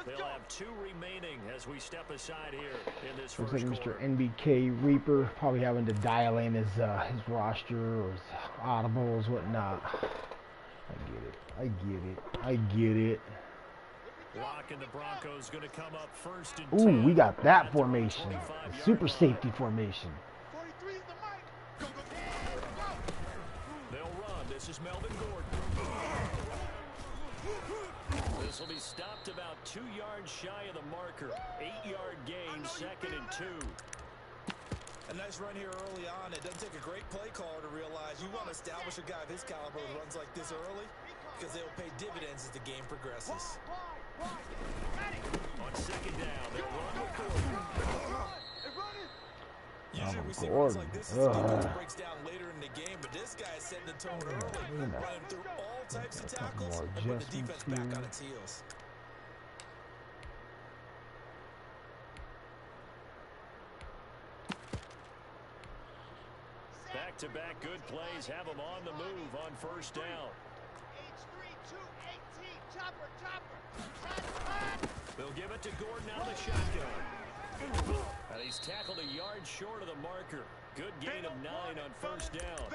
Speaker 2: They'll have 2 remaining as we step aside here in this
Speaker 1: Looks
Speaker 2: first
Speaker 1: like Mr.
Speaker 2: quarter.
Speaker 1: NBK Reaper probably having to dial in his roster or his audibles, whatnot. I get it.
Speaker 2: Lock and the Broncos going to come up first and 10.
Speaker 1: Ooh, we got that formation. The super safety formation.
Speaker 4: 43 is the mic. Go.
Speaker 2: They'll run. This is Melvin Gordon. This will be stopped about 2 yards shy of the marker. 8-yard gain, 2nd and 2.
Speaker 6: A nice run here early on. It doesn't take a great play caller to realize you want to establish a guy of his caliber who runs like this early because they will pay dividends as the game progresses.
Speaker 2: On 2nd down, they'll run with Gordon.
Speaker 6: Usually we see runs like this as the defense breaks down later in the game, but this guy is setting the tone early, running through all types of tackles and putting the defense back on its heels.
Speaker 2: Back-to-back good plays have them on the move on first down. They'll give it to Gordon out of the shotgun. And he's tackled a yard short of the marker. Good gain of 9 on first down.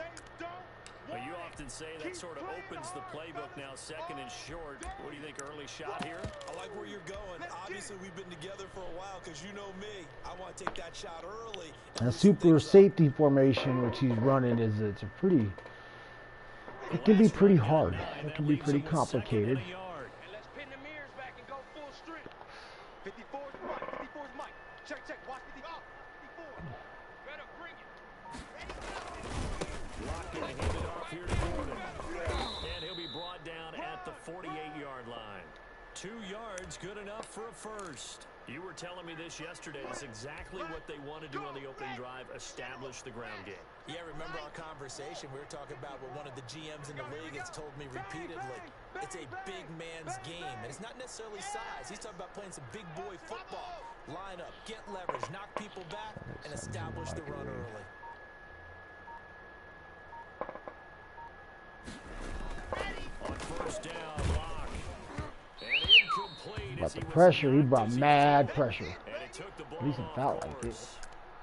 Speaker 2: But you often say that sort of opens the playbook now, 2nd and short. What do you think, early shot here?
Speaker 6: I like where you're going. Obviously, we've been together for a while because you know me. I want to take that shot early.
Speaker 1: A super safety formation, which he's running, it's a pretty. It can be pretty hard. It can be pretty complicated.
Speaker 4: And let's pin the mirrors back and go full strip. 54's Mike. 54's Mike. Check. Watch 54.
Speaker 2: 2 yards, good enough for a first. You were telling me this yesterday. That's exactly what they want to do on the opening drive, establish the ground game.
Speaker 3: Yeah, remember our conversation? We were talking about what one of the GMs in the league has told me repeatedly. It's a big man's game, and it's not necessarily size. He's talking about playing some big boy football. Line up, get leverage, knock people back, and establish the run early.
Speaker 2: On first down, Lock. And incomplete.
Speaker 1: But the pressure, he brought mad pressure. At least it felt like it.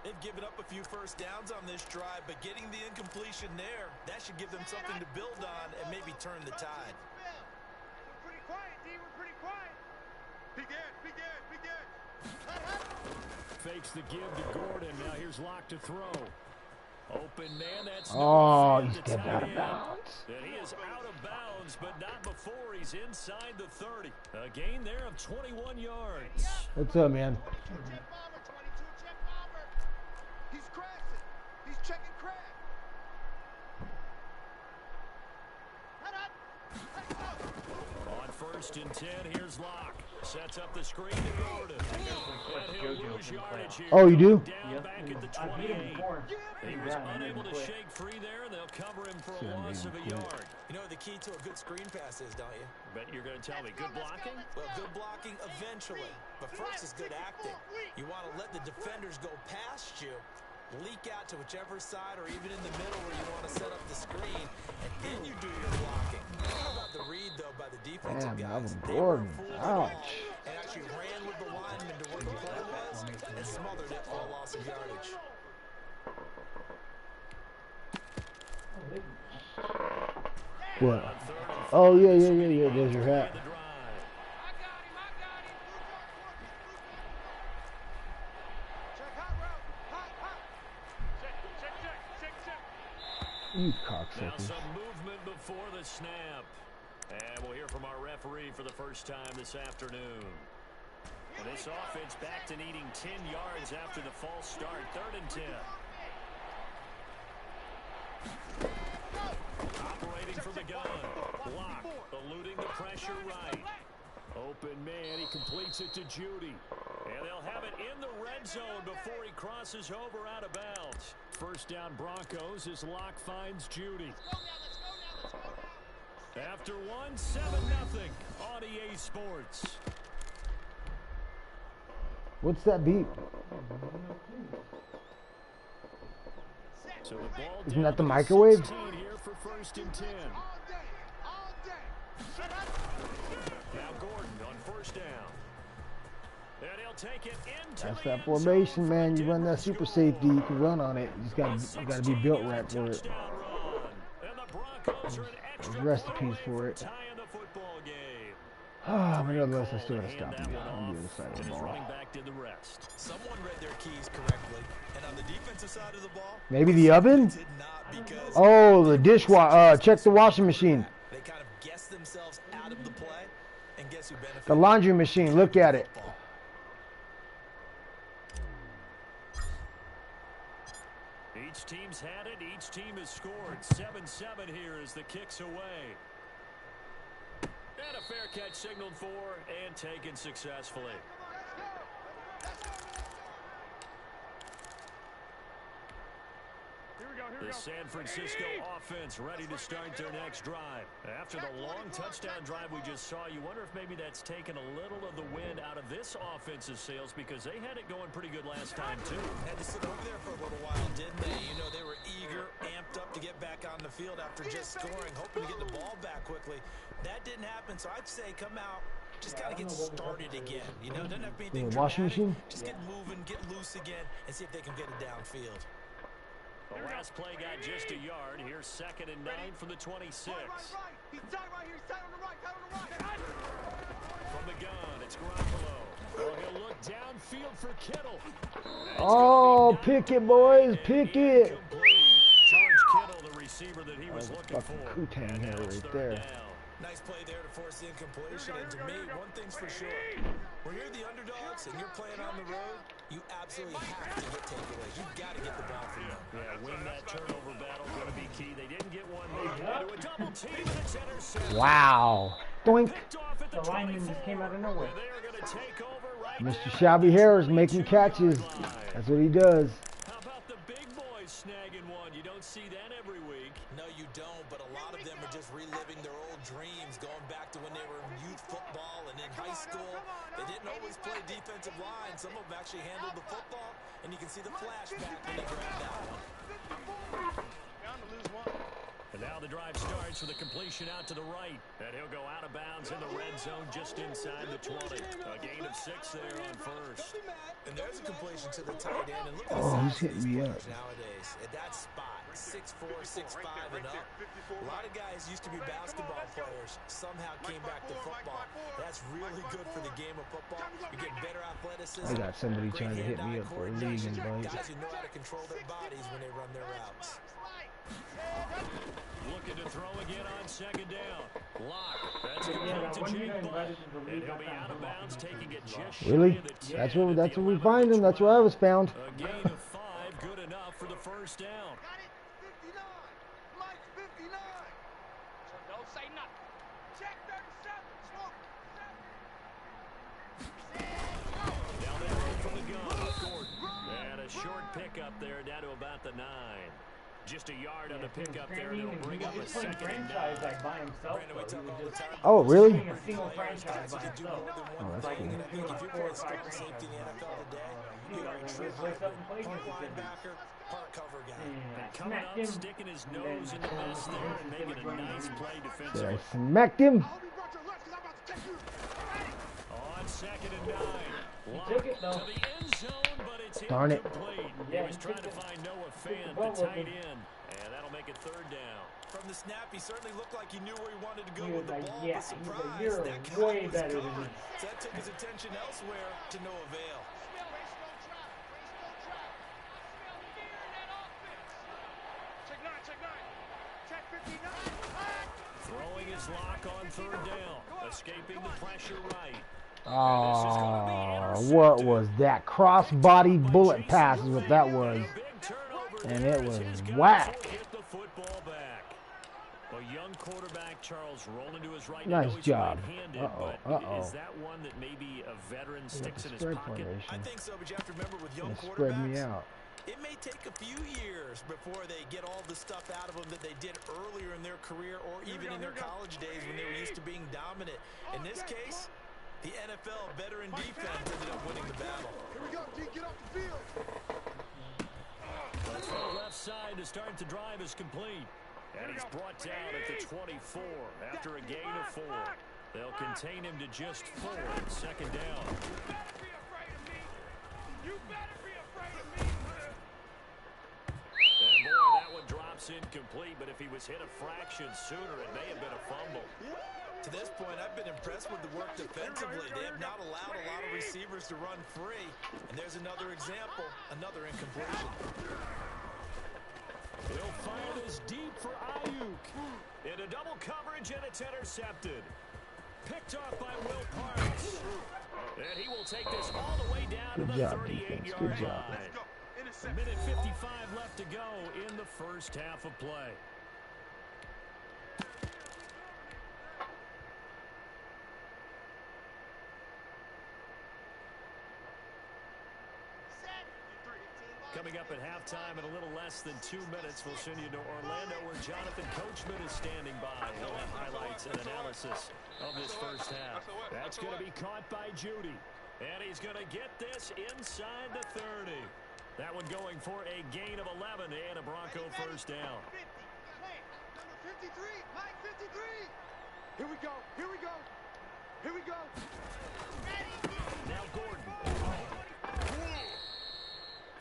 Speaker 6: They've given up a few first downs on this drive, but getting the incompletion there, that should give them something to build on and maybe turn the tide.
Speaker 4: We're pretty quiet, D. We're pretty quiet. Begin.
Speaker 2: Fakes the give to Gordon. Now here's Lock to throw. Open man, that's
Speaker 1: He's getting out of bounds.
Speaker 2: And he is out of bounds, but not before he's inside the 30. A gain there of 21 yards.
Speaker 1: What's up, man?
Speaker 4: Check bomber, 22, check bomber. He's crashing. He's checking crash. Head up. Let's go.
Speaker 2: On first and 10, here's Lock. Sets up the screen to Gordon. And he'll lose yardage here.
Speaker 1: Oh, you do?
Speaker 2: Down back at the 28. He was unable to shake free there, and they'll cover him for a loss of a yard.
Speaker 3: You know what the key to a good screen pass is, don't you?
Speaker 2: Bet you're going to tell me. Good blocking?
Speaker 3: Well, good blocking eventually. But first is good acting. You want to let the defenders go past you, leak out to whichever side or even in the middle where you want to set up the screen, and then you do your blocking. How about the read, though, by the defensive guys?
Speaker 1: Gordon. Ouch.
Speaker 3: And actually ran with the lineman to where the play was and smothered it for a loss of yardage.
Speaker 1: What? Oh, yeah. There's your hat.
Speaker 4: I got him. Check hot route. Hot. Check.
Speaker 1: You
Speaker 2: Now
Speaker 1: cocksuckers.
Speaker 2: some movement before the snap. And we'll hear from our referee for the first time this afternoon. And this offense back to needing 10 yards after the false start. 3rd and 10. Operating from the gun. Block. Eluding the pressure right. Open man. He completes it to Judy. And they'll have it in the red zone before he crosses over out of bounds. First down Broncos as Lock finds Judy. After 1, 7-0 on EA Sports.
Speaker 1: What's that beep?
Speaker 2: So the ball
Speaker 1: Isn't
Speaker 2: down
Speaker 1: that the
Speaker 2: to
Speaker 1: microwave?
Speaker 2: 16 here for 1st and 10.
Speaker 4: All day. Shut up.
Speaker 2: Now Gordon on 1st down. And he'll take it into
Speaker 1: That's
Speaker 2: the
Speaker 1: that
Speaker 2: end
Speaker 1: formation,
Speaker 2: zone
Speaker 1: man.
Speaker 2: for
Speaker 1: You run that
Speaker 2: Denver
Speaker 1: super
Speaker 2: score.
Speaker 1: safety, you can run on it. You just gotta be built right for it.
Speaker 2: Touchdown run. And the Broncos are an extra
Speaker 1: Recipes
Speaker 2: point away
Speaker 1: for
Speaker 2: from
Speaker 1: it.
Speaker 2: tying the football game.
Speaker 1: Let's do it.
Speaker 2: Hand
Speaker 1: Stop
Speaker 2: that
Speaker 1: me.
Speaker 2: one
Speaker 1: I'm on the
Speaker 2: off,
Speaker 1: other side of
Speaker 2: and
Speaker 1: the
Speaker 2: his
Speaker 1: ball.
Speaker 2: running back did the rest.
Speaker 6: Someone read their keys correctly, and on the defensive side of the ball,
Speaker 1: Maybe the oven?
Speaker 6: did not, because
Speaker 1: Oh, the dishwasher. Check the washing machine.
Speaker 6: they kind of guessed themselves out of the play, and guess who benefited?
Speaker 1: The laundry machine. Look at it.
Speaker 2: Each team's had it. Each team has scored. 7-7 here as the kick's away. And a fair catch signaled for and taken successfully. The San Francisco offense ready to start their next drive. After the long touchdown drive we just saw, you wonder if maybe that's taken a little of the wind out of this offense's sails, because they had it going pretty good last time too.
Speaker 6: Had to sit over there for a little while, didn't they? You know, they were eager, amped up to get back on the field after just scoring, hoping to get the ball back quickly. That didn't happen, so I'd say come out, just kind of get started again. You know, doesn't have to be anything
Speaker 1: Washing
Speaker 6: dramatic.
Speaker 1: machine?
Speaker 6: Just get moving, get loose again, and see if they can get it downfield.
Speaker 2: The last play got just a yard. Here's 2nd and 9 from the 26.
Speaker 4: Right. He's tied right here. He's tied on the right.
Speaker 2: From the gun, it's Garoppolo. Oh, he'll look downfield for Kittle.
Speaker 1: Oh, pick it, boys. Pick it.
Speaker 2: George Kittle, the receiver that he was looking
Speaker 1: Fucking
Speaker 2: for.
Speaker 1: Kutan
Speaker 2: And
Speaker 1: here
Speaker 2: now it's
Speaker 1: right
Speaker 2: 3rd
Speaker 1: there.
Speaker 2: down.
Speaker 6: Nice play there to force the incompletion, and to me, one thing's for sure. When you're the underdogs and you're playing on the road, you absolutely have to get takeaways. You've got to get the ball from them.
Speaker 2: Yeah, win that turnover battle, going to be key. They didn't get one. They into a double team, and it's intercepted.
Speaker 1: Wow. Doink.
Speaker 2: Picked off at at the
Speaker 5: lineman just came out of nowhere.
Speaker 2: And they are going to take over right
Speaker 1: Mr.
Speaker 2: now
Speaker 1: Shabby
Speaker 2: at the
Speaker 1: Harris making
Speaker 2: 32-yard
Speaker 1: catches.
Speaker 2: line.
Speaker 1: That's what he does.
Speaker 2: How about the big boys snagging one? You don't see that every week.
Speaker 6: No, you don't, but a lot of them are just reliving their old dreams, going back to when they were in youth football and in high school. They didn't always play defensive line. Some of them actually handled the football, and you can see the flashback when they grabbed that one.
Speaker 4: Bound to lose one.
Speaker 2: And now the drive starts with a completion out to the right. And he'll go out of bounds in the red zone just inside the 20. A gain of 6 there on first.
Speaker 6: And there's a completion to the tight end. And look at
Speaker 1: Oh,
Speaker 6: the
Speaker 1: he's
Speaker 6: size of
Speaker 1: hitting
Speaker 6: these
Speaker 1: me up.
Speaker 6: players nowadays. At that spot, 6'4", 6'5", and up. A lot of guys used to be basketball players. Somehow came back to football. That's really good for the game of football. You get better athleticism.
Speaker 1: I got somebody
Speaker 6: great
Speaker 1: trying to hit me
Speaker 6: hand-eye
Speaker 1: up for a league
Speaker 6: coordination.
Speaker 1: invite.
Speaker 6: Guys who know how to control their bodies when they run their routes.
Speaker 2: Looking to throw again on second down. Lock. That's
Speaker 5: Yeah,
Speaker 2: complete to
Speaker 5: when you
Speaker 2: Jake
Speaker 5: got
Speaker 2: Butt.
Speaker 5: invited to the
Speaker 2: And
Speaker 5: league,
Speaker 2: he'll
Speaker 5: I
Speaker 2: be
Speaker 5: found
Speaker 2: out of
Speaker 5: him
Speaker 2: bounds,
Speaker 5: off
Speaker 2: taking it just shy
Speaker 1: Really?
Speaker 2: of the 10
Speaker 1: That's
Speaker 2: at
Speaker 1: where
Speaker 2: the
Speaker 1: we
Speaker 2: 11
Speaker 1: find
Speaker 2: of
Speaker 1: him. That's where I
Speaker 2: 12.
Speaker 1: was found.
Speaker 2: A gain of 5, good enough for the first down.
Speaker 4: Got it. 59. Mike's 59. So don't say nothing. Check 37. Smoke.
Speaker 2: Now they roll from the gun. Gordon. And a short pickup there down to about the 9. Just a yard on the pickup there, and it'll bring up a second and 9.
Speaker 5: franchise like by himself.
Speaker 6: Brandon, we talk all the time.
Speaker 1: Oh, really?
Speaker 5: Being a single franchise by himself.
Speaker 1: Oh, that's
Speaker 5: Like,
Speaker 1: cool.
Speaker 5: he's
Speaker 6: I think
Speaker 5: doing
Speaker 6: if
Speaker 5: like
Speaker 6: you're
Speaker 5: 4 or
Speaker 6: playing
Speaker 5: 5
Speaker 6: strong safety in the NFL today, you are a true
Speaker 5: Wake up and play
Speaker 6: part
Speaker 5: against him.
Speaker 6: linebacker, part cover guy.
Speaker 5: And
Speaker 2: Coming
Speaker 5: smacked
Speaker 2: up,
Speaker 5: him.
Speaker 2: sticking his nose in the mess there and making a nice play
Speaker 1: There,
Speaker 2: defensively.
Speaker 1: I smacked him.
Speaker 4: I hope you brought your lunch because I'm about to take you.
Speaker 2: On second and 9. Lock
Speaker 5: took it, though.
Speaker 2: to the end zone, but it's
Speaker 1: Darn it.
Speaker 2: incomplete.
Speaker 5: Yeah,
Speaker 2: he was
Speaker 5: he
Speaker 2: trying
Speaker 5: took
Speaker 2: to
Speaker 5: it.
Speaker 2: find Noah Fant,
Speaker 5: ball
Speaker 2: the
Speaker 5: with
Speaker 2: tight
Speaker 5: him.
Speaker 2: end, and that'll make it third down.
Speaker 6: From the snap, he certainly looked like he knew where he wanted to go
Speaker 5: He
Speaker 6: with
Speaker 5: was
Speaker 6: the
Speaker 5: like,
Speaker 6: ball.
Speaker 5: yeah,
Speaker 6: but
Speaker 5: he's
Speaker 6: surprise,
Speaker 5: like, you're
Speaker 6: that guy
Speaker 5: way
Speaker 6: was
Speaker 5: better than
Speaker 6: gone.
Speaker 5: me.
Speaker 6: So that took his attention elsewhere to no avail.
Speaker 4: Check 9. Check 9. Check 59.
Speaker 2: Throwing his lock on third down. Escaping the pressure right.
Speaker 1: Oh, what was that? Cross-body bullet pass is what that was. And it was whack.
Speaker 2: Get the football back. A young quarterback, Charles, rolling to his right.
Speaker 1: Nice job.
Speaker 2: Right-handed, but is that one that maybe a veteran sticks in his
Speaker 1: Spread
Speaker 2: pocket?
Speaker 6: I
Speaker 1: formation.
Speaker 6: think so, but you have to remember with young
Speaker 1: Gonna spread me
Speaker 6: quarterbacks,
Speaker 1: out.
Speaker 6: it may take a few years before they get all the stuff out of them that they did earlier in their career or even in their college days when they were used to being dominant. In this case, the NFL veteran defense ended up winning the battle.
Speaker 4: Here we go. G, get off the field.
Speaker 2: The throw left side to start the drive is complete. And he's brought down at the 24 after a gain of 4. They'll contain him to just 4 on second down.
Speaker 4: You better be afraid of me. You better be afraid of me.
Speaker 2: And boy, that one drops incomplete, but if he was hit a fraction sooner, it may have been a fumble.
Speaker 6: To this point, I've been impressed with the work defensively. They have not allowed a lot of receivers to run free. And there's another example, another incompletion.
Speaker 2: He'll fire this deep for Ayuk. Into double coverage, and it's intercepted. Picked off by Will Parks. And he will take this all the way down
Speaker 1: Good
Speaker 2: to the
Speaker 1: job, defense.
Speaker 2: 38-yard
Speaker 1: Good job.
Speaker 2: line. Minute 55 left to go in the first half of play. Coming up at halftime in a little less than 2 minutes, we'll send you to Orlando where Jonathan Coachman is standing by. We'll have highlights and analysis of this first half. That's going to be caught by Judy. And he's going to get this inside the 30. That one going for a gain of 11 and a Bronco first down.
Speaker 4: 50. Number 53. Mike 53. Here we go. Here we go. Here we go.
Speaker 2: Now Gordon.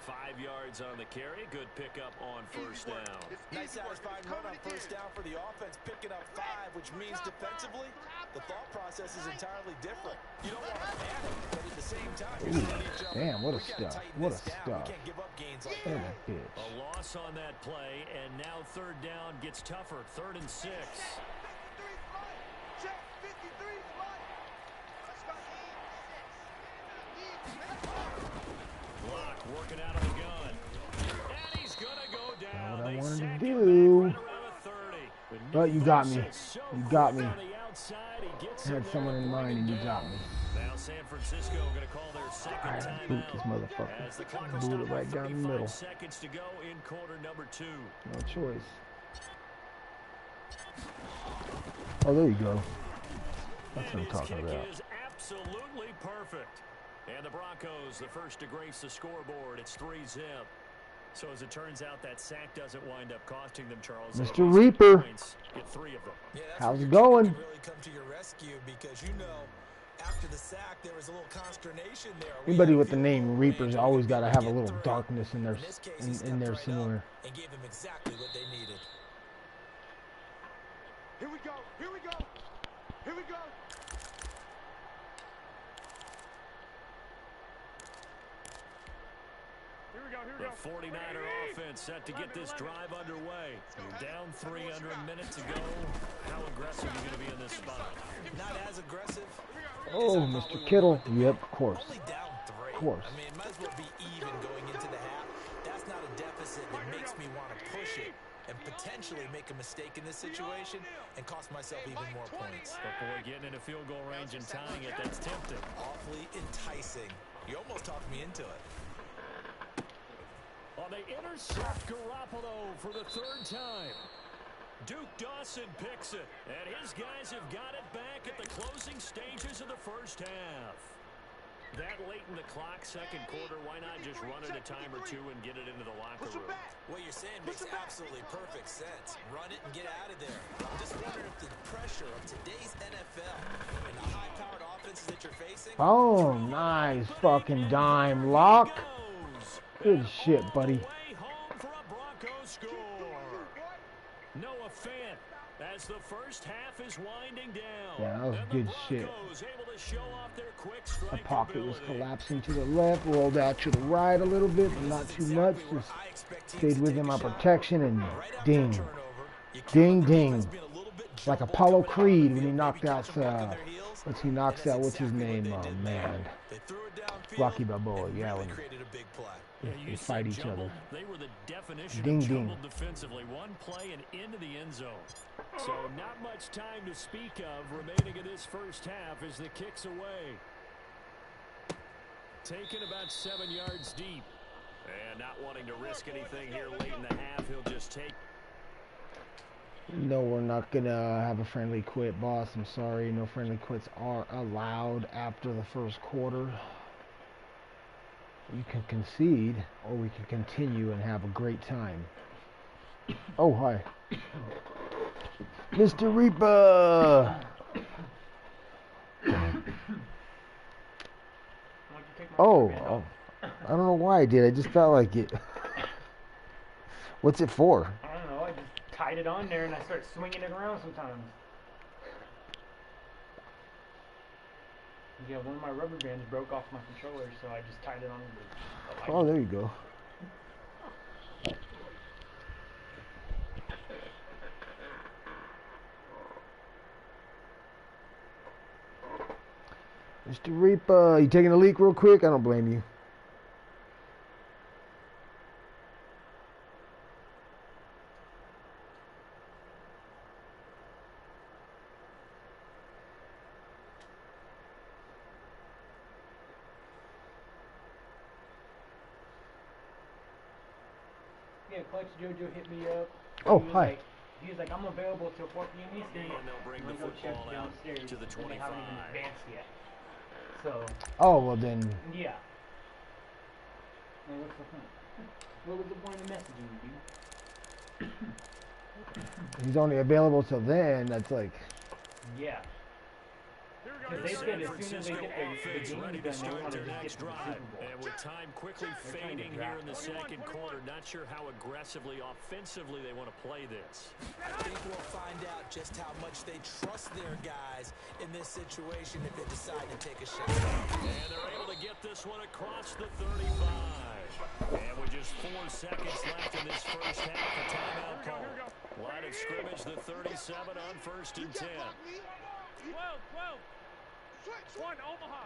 Speaker 2: 5 yards on the carry. Good pickup on first down.
Speaker 6: Nice satisfying run on first down for the offense, picking up 5, which means defensively, the thought process is entirely different. You don't want to panic, but at the same time, you're telling each other,
Speaker 1: Damn, what a
Speaker 6: we gotta
Speaker 1: stuff.
Speaker 6: tighten
Speaker 1: What a
Speaker 6: this down.
Speaker 1: stuff.
Speaker 6: We can't give up gains like
Speaker 1: What
Speaker 6: that.
Speaker 1: a bitch.
Speaker 2: A loss on that play, and now third down gets tougher. 3rd and 6.
Speaker 4: 53 Check 53 Let's go.
Speaker 2: Block working out of the gun. And he's going to go down.
Speaker 1: What I
Speaker 2: They
Speaker 1: wanted to
Speaker 2: sack him
Speaker 1: do.
Speaker 2: back right around the 30.
Speaker 1: But you got me. You got me.
Speaker 2: On the outside. He gets
Speaker 1: I had someone in mind and you dropped me.
Speaker 2: Now San Francisco going to call their second
Speaker 1: Alright, boot this
Speaker 2: timeout.
Speaker 1: motherfucker.
Speaker 2: As the clock will
Speaker 1: Boot
Speaker 2: stop
Speaker 1: it right
Speaker 2: with
Speaker 1: down the
Speaker 2: 35
Speaker 1: middle.
Speaker 2: seconds to go in quarter number 2.
Speaker 1: No choice. Oh, there you go. That's what I'm talking about.
Speaker 2: His kick is absolutely perfect. And the Broncos, the first to grace the scoreboard. It's 3-0. So as it turns out, that sack doesn't wind up costing them, Charles.
Speaker 1: Mr. Reaper.
Speaker 2: Get 3 of them.
Speaker 3: Yeah, that's
Speaker 1: how's
Speaker 3: where
Speaker 1: it
Speaker 3: your
Speaker 1: going?
Speaker 3: kicker can really come to your rescue because after the sack there was a little consternation there.
Speaker 1: Anybody with the name Reaper's always got to have a little darkness in their somewhere.
Speaker 3: And gave them exactly what they needed.
Speaker 4: Here we go. Here we go. Here we go.
Speaker 2: The 49er offense set to get this drive underway. You're down 3 under a minute to go. How aggressive are you going to be in this spot?
Speaker 3: Not as aggressive.
Speaker 1: Oh, Mr. Kittle. Yep, of course.
Speaker 3: Only down 3.
Speaker 1: Of course.
Speaker 3: I mean, it might as well be even going into the half. That's not a deficit that makes me want to push it and potentially make a mistake in this situation and cost myself even more points.
Speaker 2: But boy, getting into field goal range and tying it, that's tempting.
Speaker 3: Awfully enticing. You almost talked me into it.
Speaker 2: Oh, they intercept Garoppolo for the 3rd time. Duke Dawson picks it, and his guys have got it back at the closing stages of the first half. That late in the clock, second quarter, why not just run it a time or 2 and get it into the locker room?
Speaker 3: What you're saying makes absolutely perfect sense. Run it and get out of there. I'm just wondering if the pressure of today's NFL and the high-powered offenses that you're facing.
Speaker 1: Oh, nice fucking dime lock. Good shit, buddy.
Speaker 2: Way home for a Broncos score. Noah Fant, as the first half is winding down.
Speaker 1: Yeah, that was good shit.
Speaker 2: Able to show off their quick
Speaker 1: The
Speaker 2: strike
Speaker 1: pocket was
Speaker 2: ability.
Speaker 1: collapsing to the left, rolled out to the right a little bit, but not too much. Just stayed within my protection and ding. Ding, ding. Like Apollo Creed when he knocked out, what's his name? Oh, man. Rocky Balboa, yeah. When they fight each other.
Speaker 2: They were the definition
Speaker 1: Ding,
Speaker 2: of
Speaker 1: ding.
Speaker 2: jumbled defensively. One play and into the end zone. So not much time to speak of remaining in this first half as the kick's away. Taken about 7 yards deep. And not wanting to risk anything here late in the half, he'll just take.
Speaker 1: No, we're not going to have a friendly quit, boss. I'm sorry. No friendly quits are allowed after the first quarter. You can concede, or we can continue and have a great time. Oh, hi. Mr. Reaper! Oh, I don't know why I did. I just felt like it. What's it for?
Speaker 5: I don't know. I just tied it on there and I start swinging it around sometimes. Yeah, one of my rubber bands broke off my controller, so I just tied it on the
Speaker 1: Oh, there you go. Mr. Reaper, you taking a leak real quick? I don't blame you.
Speaker 5: Yeah, Clutch Jojo hit me up.
Speaker 1: Oh,
Speaker 5: He was
Speaker 1: hi.
Speaker 5: like- He was like, I'm available till 4 p.m. Eastern.
Speaker 2: And they'll bring
Speaker 5: I'm
Speaker 2: the
Speaker 5: gonna go check
Speaker 2: football out
Speaker 5: downstairs,
Speaker 2: to the
Speaker 5: and they haven't even
Speaker 2: 25.
Speaker 5: advanced yet. So,
Speaker 1: Oh, well then,
Speaker 5: yeah. Well, what's the point? What was the point of messaging you?
Speaker 1: he's only available till then. That's like,
Speaker 5: Yeah. Because they said as soon as they get the
Speaker 2: Offense
Speaker 5: game
Speaker 2: ready
Speaker 5: done,
Speaker 2: to
Speaker 5: they
Speaker 2: start
Speaker 5: want to
Speaker 2: their
Speaker 5: just get
Speaker 2: next
Speaker 5: to the
Speaker 2: drive.
Speaker 5: Super Bowl.
Speaker 2: And with time quickly
Speaker 5: They're trying to
Speaker 2: fading here
Speaker 5: draft
Speaker 2: in the
Speaker 5: us.
Speaker 2: second quarter, not sure how aggressively, offensively they want to play this.
Speaker 3: I think we'll find out just how much they trust their guys in this situation if they decide to take a shot.
Speaker 2: And they're able to get this one across the 35. And with just 4 seconds left in this first half, a timeout call. Line of scrimmage, the 37 on 1st and 10.
Speaker 4: 12. Switch. 1, Omaha.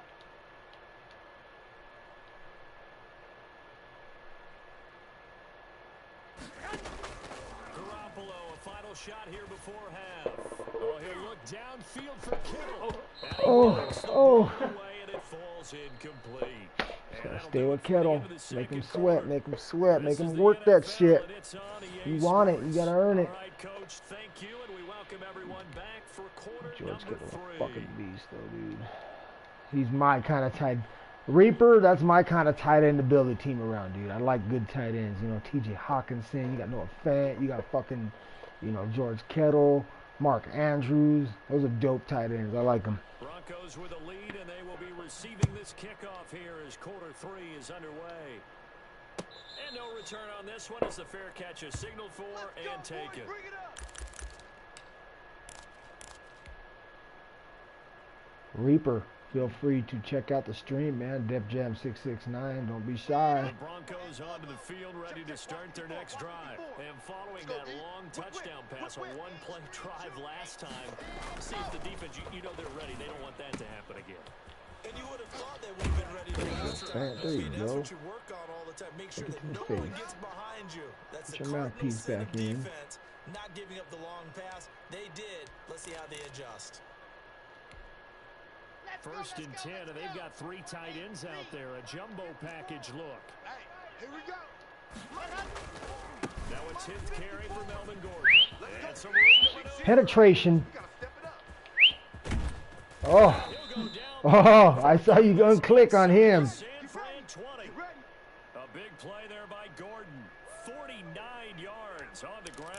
Speaker 2: Garoppolo, a final shot here before half. Oh, he'll look downfield for Kittle. And it falls incomplete.
Speaker 1: Stay with Kittle. Make him sweat. Make him sweat. Make him work that shit. You want it. You gotta earn it.
Speaker 2: All right, Coach. Thank you, and we welcome everyone back for quarter
Speaker 1: George
Speaker 2: number
Speaker 1: Kittle's
Speaker 2: 3.
Speaker 1: a fucking beast, though, dude. He's my kind of tight Reaper. That's my kind of tight end to build a team around, dude. I like good tight ends. You know, T.J. Hawkinson. You got Noah Fant. You got fucking, you know, George Kittle, Mark Andrews. Those are dope tight ends. I like them.
Speaker 2: Broncos with a lead, and they will be receiving this kickoff here as quarter 3 is underway. And no return on this one as the fair catch is signaled for and taken.
Speaker 1: Reaper, feel free to check out the stream, man. Def Jam 669. Don't be shy.
Speaker 2: The Broncos onto the field, ready to start their next drive. And following that long touchdown pass, a one-play drive last time. See if the defense, you know they're ready. They don't want that to happen again.
Speaker 6: And you would have thought they would have been ready to go.
Speaker 1: There you
Speaker 6: That's
Speaker 1: go.
Speaker 6: what you work on all the time. Make sure that no one gets behind you. That's
Speaker 1: Put
Speaker 6: the
Speaker 1: your mouthpiece
Speaker 6: cardinal sin
Speaker 1: back
Speaker 6: of
Speaker 1: in.
Speaker 6: defense. Not giving up the long pass. They did. Let's see how they adjust.
Speaker 2: First and 10, and they've got 3 tight ends out there. A jumbo package look.
Speaker 4: Hey, here we go.
Speaker 2: Now a 10th carry for Melvin Gordon. And some room to maneuver.
Speaker 1: Penetration.
Speaker 4: We gotta step it up.
Speaker 1: Oh.
Speaker 2: He'll go down.
Speaker 1: Oh, I saw you unclick on him.
Speaker 2: San Fran 20. A big play there by Gordon. 49 yards on the ground.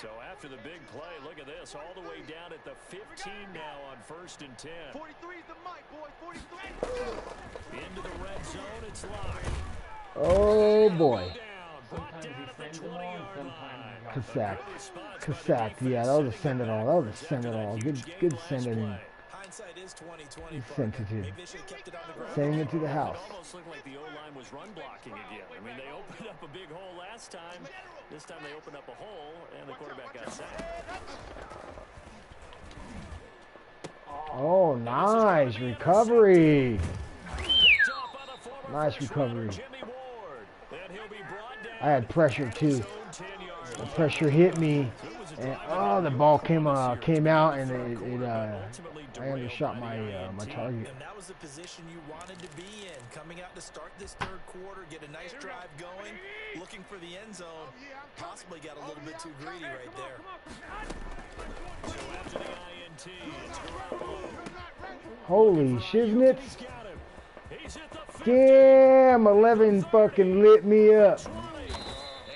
Speaker 2: So after the big play, look at this, all the way down at the 15 now on 1st and 10.
Speaker 4: 43 is the mic, boy. 43.
Speaker 2: Into the red zone, it's locked.
Speaker 1: Oh, boy.
Speaker 2: Brought down at the 20-yard line.
Speaker 1: Kasak. Yeah, that was a send it all. That was a send it all. Good send it in.
Speaker 6: Hindsight is 20/20.
Speaker 1: Sent it in.
Speaker 6: Maybe they should have kept it on the ground.
Speaker 1: Sending it to the house.
Speaker 2: It almost looked like the O-line was run blocking again. I mean, they opened up a big hole last time. This time they opened up a hole, and the quarterback got sacked.
Speaker 1: Oh, nice recovery. Nice recovery. I had pressure too. The pressure hit me, and oh, the ball came out, and I undershot my my target.
Speaker 6: And that was the position you wanted to be in, coming out to start this 3rd quarter, get a nice drive going, looking for the end zone. Possibly got a little bit too greedy right there.
Speaker 2: So after the INT, it's Garoppolo.
Speaker 1: Holy shiznits! Damn, 11 fucking lit me up.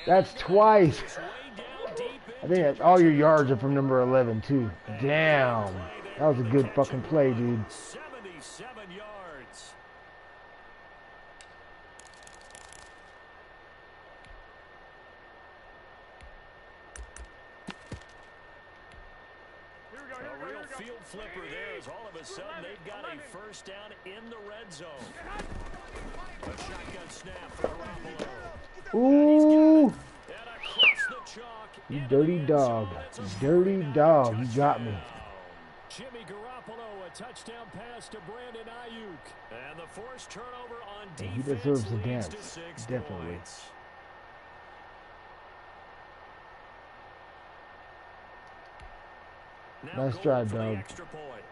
Speaker 1: That's twice. I think that's all your yards are from number 11 too. Damn, that was a good fucking play, dude.
Speaker 2: 77 yards. A real field flipper there as all of a sudden they've got a first down in the red zone. A shotgun snap for Garoppolo.
Speaker 1: Ooh,
Speaker 2: And across the chalk.
Speaker 1: you dirty dog. You dirty dog. You got me.
Speaker 2: Jimmy Garoppolo, a touchdown pass to Brandon Ayuk. And the forced turnover on defense.
Speaker 1: He deserves a
Speaker 2: leads
Speaker 1: dance,
Speaker 2: to 6
Speaker 1: definitely.
Speaker 2: points. Now
Speaker 1: Nice
Speaker 2: going
Speaker 1: drive,
Speaker 2: for the
Speaker 1: dog.
Speaker 2: extra point.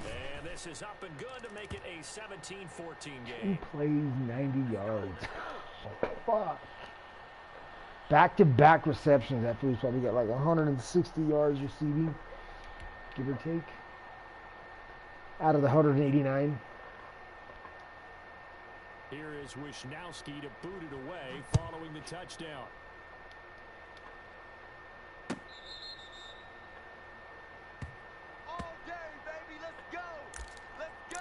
Speaker 2: And this is up and good to make it a 17-14
Speaker 1: He
Speaker 2: game.
Speaker 1: plays 90 yards. Oh, fuck. Back-to-back receptions. That fool's probably got like 160 yards receiving, give or take, out of the 189.
Speaker 2: Here is Wisnowski to boot it away following the touchdown.
Speaker 4: All day, baby. Let's go. Let's go.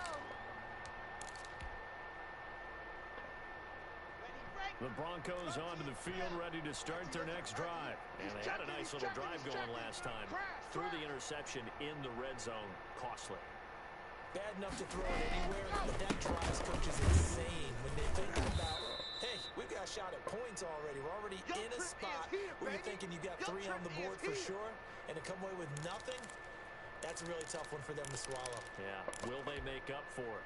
Speaker 2: The Broncos onto the field, ready to start their next drive. And they had a nice little drive going last time. Threw the interception in the red zone. Costly.
Speaker 6: Bad enough to throw it anywhere, but that drives coaches insane when they think about, hey, we've got a shot at points already. We're already in a spot where you're thinking you got 3 on the board for sure, and to come away with nothing, that's a really tough one for them to swallow.
Speaker 2: Yeah, will they make up for it?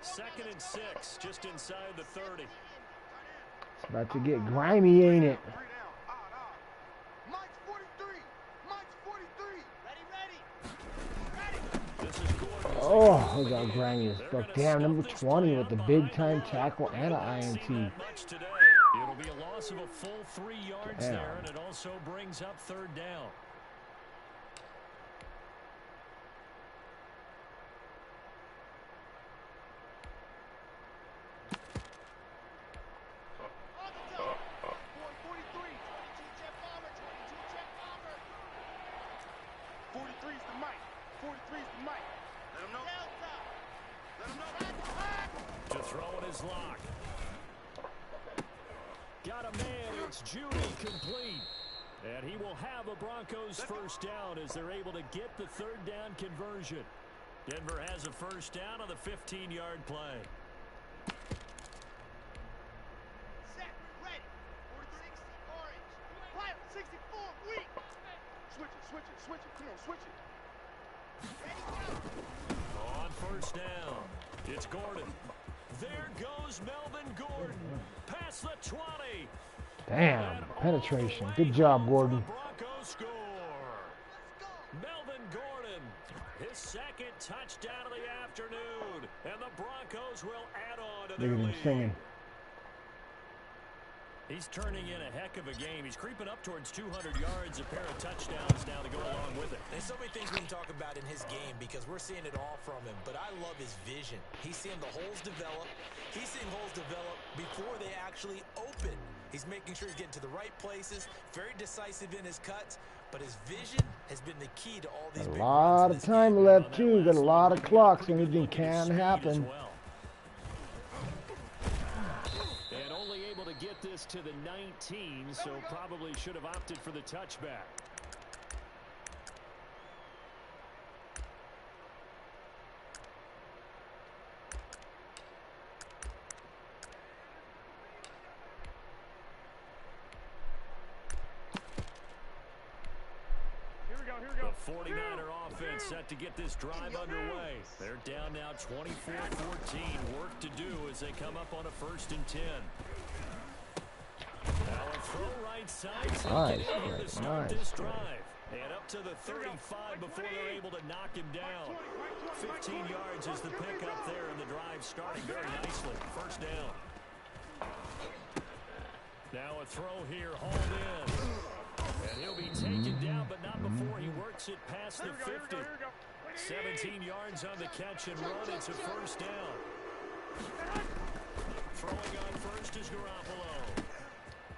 Speaker 2: 2nd and 6, just inside the 30.
Speaker 1: It's about to get grimy, ain't it?
Speaker 4: Mike's 43. Mike's 43. Ready.
Speaker 2: This is Gordon.
Speaker 1: Oh, look how grimy as fuck. Damn, number 20 with the big time tackle and an INT.
Speaker 2: It'll be a loss of a full 3 yards there, and it also brings up 3rd down.
Speaker 4: On the top. 43. 22 check bomber. 22 check bomber. 43's the Mike. 43's the Mike. Let him know. Delta. Let him know.
Speaker 2: To throw in his lock. Got a man, it's Judy, complete. And he will have a Broncos 1st down as they're able to get the 3rd down conversion. Denver has a 1st down on the 15-yard play.
Speaker 4: Set. Ready. 60 orange. Fire. 64 weak. Switch it. Come on, switch it. Ready, go.
Speaker 2: On 1st down, it's Gordon. There goes Melvin Gordon. Past the 20.
Speaker 1: Damn, penetration. Good job, Gordon.
Speaker 2: Broncos score. Melvin Gordon, his 2nd touchdown of the afternoon, and the Broncos will add on to their
Speaker 1: Look at him
Speaker 2: lead.
Speaker 1: singing.
Speaker 2: He's turning in a heck of a game. He's creeping up towards 200 yards, a pair of touchdowns now to go along with it.
Speaker 6: There's so many things we can talk about in his game because we're seeing it all from him, but I love his vision. He's seeing the holes develop. He's seeing holes develop before they actually open. He's making sure he's getting to the right places, very decisive in his cuts, but his vision has been the key to all these big runs.
Speaker 1: A lot of time left, too. Got a lot of clock, so anything can happen.
Speaker 2: And only able to get this to the 19, so probably should have opted for the touchback. The 49er offense set to get this drive underway. They're down now 24-14. Work to do as they come up on a 1st and 10. Now a throw right side to start this drive. And up to the 35 before they're able to knock him down. 15 yards is the pickup there, and the drive starting very nicely. 1st down. Now a throw here, hauled in. And he'll be taken down, but not before he works it past the 50. 17 yards on the catch and run. It's a 1st down. Throwing on 1st is Garoppolo.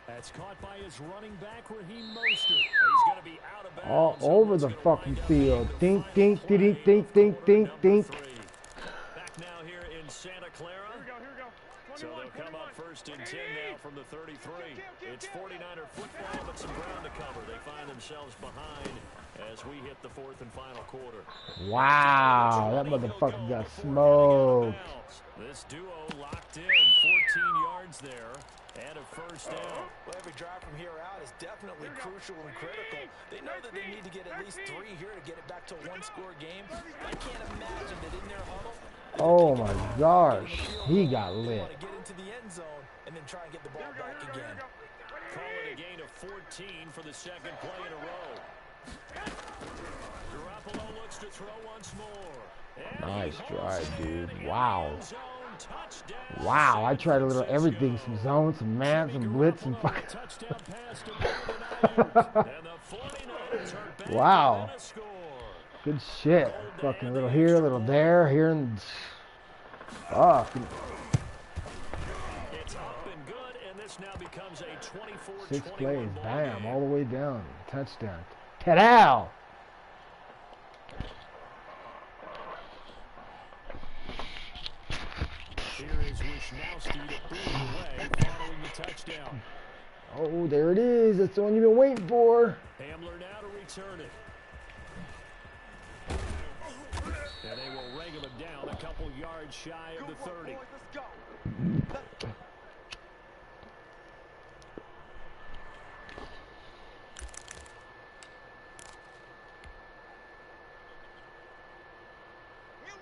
Speaker 2: That's caught by his running back, Raheem Mostert. He's going to be out of bounds.
Speaker 1: All over the fucking field. Dink, dink, dink, dink, dink, dink, dink.
Speaker 2: Back now here in Santa Clara. So they'll come up 1st and 10 now from the 33. It's 49er football, but some ground to cover. They find themselves behind as we hit the 4th and final quarter.
Speaker 1: Wow, that motherfucker got smoked.
Speaker 2: This duo locked in, 14 yards there, and a 1st down.
Speaker 6: Well, every drive from here out is definitely crucial and critical. They know that they need to get at least 3 here to get it back to a 1-score game. I can't imagine that in their huddle.
Speaker 1: Oh my gosh, he got lit.
Speaker 6: Want to get into the end zone and then try and get the ball back again.
Speaker 2: Call it a gain of 14 for the 2nd play in a row. Garoppolo looks to throw once more.
Speaker 1: Nice drive, dude. Wow. Wow, I tried a little everything. Some zone, some man, some blitz, and fucking. Wow. Good shit. Fucking a little here, a little there, here and fuck.
Speaker 2: It's up and good, and this now becomes a 24-21
Speaker 1: 6 plays, bam,
Speaker 2: game.
Speaker 1: all the way down. Touchdown. Ta-dow!
Speaker 2: Here is Wisnowski to boot away following the touchdown.
Speaker 1: Oh, there it is. That's the one you've been waiting for.
Speaker 2: Hamler now to return it. And they will wrangle him down a couple yards shy of the 30.
Speaker 4: Here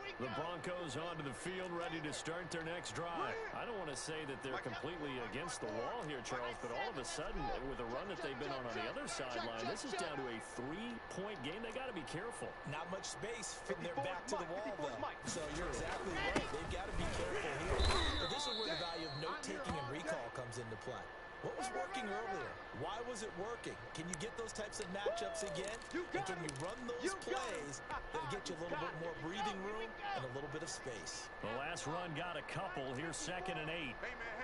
Speaker 4: we
Speaker 2: The Broncos onto the field, ready to start their next drive. I don't want to say that they're completely against the wall here, Charles, but all of a sudden, with the run that they've been on the other sideline, this is down to a 3-point game. They got to be careful.
Speaker 6: Not much space from their back to the wall, though. So you're exactly right. They've got to be careful here. But this is where the value of note-taking and recall comes into play. What was working earlier? Why was it working? Can you get those types of matchups again? And can you run those plays that'll get you a little bit more breathing room and a little bit of space?
Speaker 2: The last run got a couple. Here's 2nd and 8.
Speaker 4: Hey, man.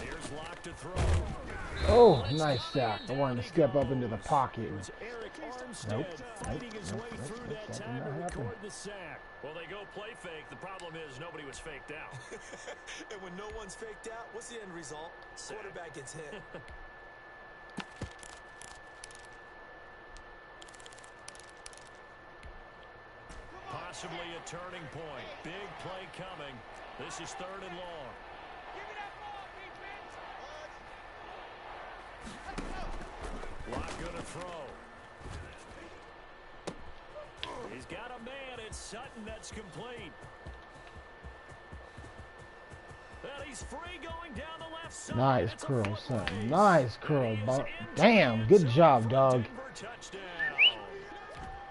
Speaker 2: Here's Lock to throw.
Speaker 1: Oh, nice sack. I wanted to step up into the pocket. Nope.
Speaker 2: Fighting his way through that time to record the sack. Well, they go play fake. The problem is nobody was faked out.
Speaker 6: And when no one's faked out, what's the end result? Quarterback gets hit.
Speaker 2: Possibly a turning point. Big play coming. This is 3rd and long. Lock gonna throw. He's got a man. It's Sutton that's complete. And he's free going down the left side.
Speaker 1: Nice curl, Sutton. Nice curl. Damn, good job, dog.
Speaker 2: Touchdown.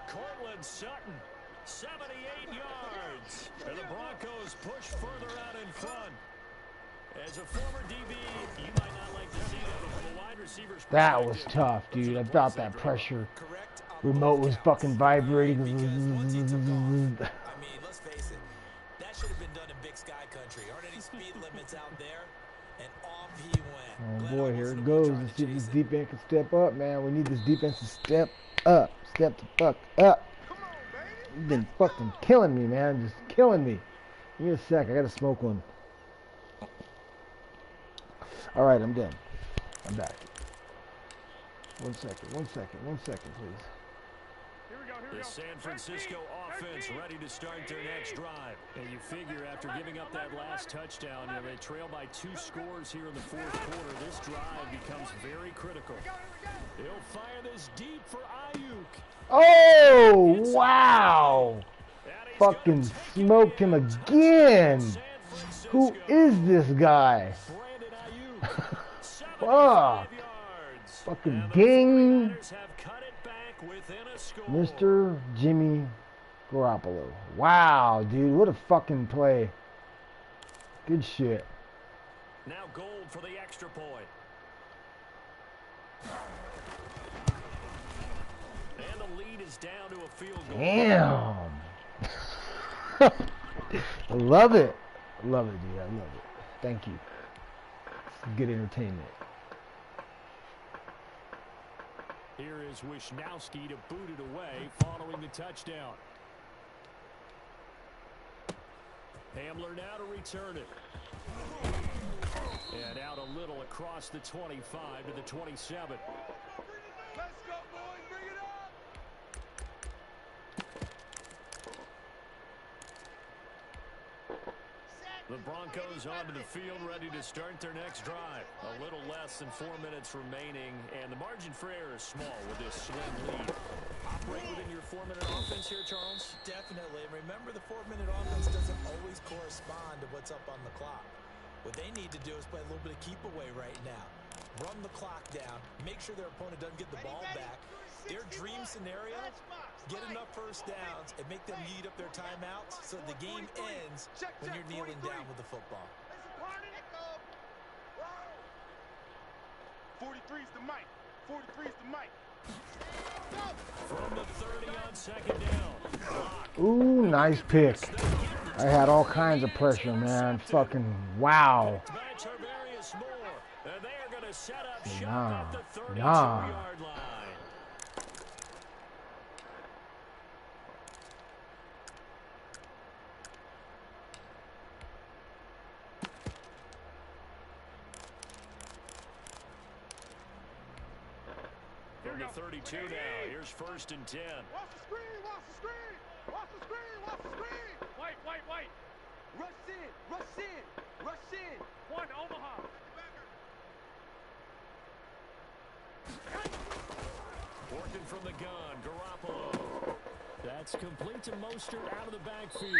Speaker 2: Cortland Sutton, 78 yards. And the Broncos push further out in front. As a former DB, you might not like to see that, but from the wide receivers.
Speaker 1: That was tough, dude. I thought that pressure remote was fucking vibrating.
Speaker 6: I mean, let's face it. That should have been done in Big Sky Country. Aren't any speed limits out there? And off he went.
Speaker 1: Oh boy, here it goes. Let's see if this defense can step up, man. We need this defense to step up. Step the fuck up. You've been fucking killing me, man. Just killing me. Give me a sec. I gotta smoke one. Alright, I'm done. I'm back. 1 second, please.
Speaker 2: The San Francisco offense ready to start their next drive. And you figure after giving up that last touchdown, they trail by 2 scores here in the 4th quarter. This drive becomes very critical. He'll fire this deep for Ayuk.
Speaker 1: Oh, wow. Fucking smoked him again. Who is this guy? Fuck. Fucking ding. Mr. Jimmy Garoppolo. Wow, dude. What a fucking play. Good shit.
Speaker 2: Now gold for the extra point. And the lead is down to a field goal.
Speaker 1: Damn. I love it. I love it, dude. I love it. Thank you. It's good entertainment.
Speaker 2: Here is Wisnowski to boot it away following the touchdown. Hamler now to return it. And out a little across the 25 to the 27.
Speaker 4: Let's go, boys. Bring it up.
Speaker 2: The Broncos onto the field ready to start their next drive. A little less than 4 minutes remaining, and the margin for error is small with this slim lead. Operate within your 4-minute offense here, Charles?
Speaker 6: Definitely. And remember, the 4-minute offense doesn't always correspond to what's up on the clock. What they need to do is play a little bit of keep away right now. Run the clock down. Make sure their opponent doesn't get the ball back. Their dream scenario, get enough first downs and make them eat up their timeouts so the game ends when you're kneeling down with the football.
Speaker 4: 43's the mic. 43's the mic.
Speaker 2: From the 30 on 2nd down.
Speaker 1: Ooh, nice pick. I had all kinds of pressure, man. Fucking wow. Nah.
Speaker 2: From the 32 now. Here's 1st and 10.
Speaker 4: Watch the screen. Watch the screen. Watch the screen. Watch the screen. White. Rush in. One, Omaha.
Speaker 2: from the gun, Garoppolo. That's complete to Mostert out of the backfield.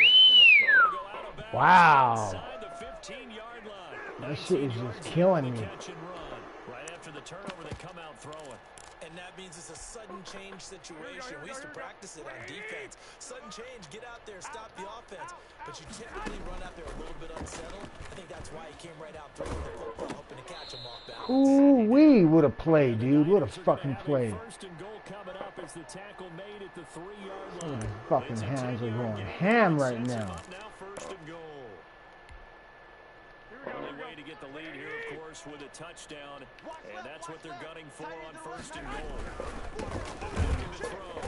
Speaker 2: Go out of bounds
Speaker 1: Wow.
Speaker 2: inside the 15-yard line.
Speaker 1: That shit is just killing me.
Speaker 2: Catch and run. Right after the turnover, they come out throwing.
Speaker 6: And that means it's a sudden change situation. We used to practice it on defense. Sudden change, get out there, stop the offense. But you typically run out there a little bit unsettled. I think that's why he came right out throwing the football, hoping to catch him off balance.
Speaker 1: Ooh-wee, what a play, dude. What a fucking play.
Speaker 2: First and goal coming up as the tackle made at the 3-yard line.
Speaker 1: His fucking hands are going ham right now.
Speaker 2: Now first and goal. Only way to get the lead here, of course, with a touchdown, and that's what they're gunning for on first and goal. Looking to throw.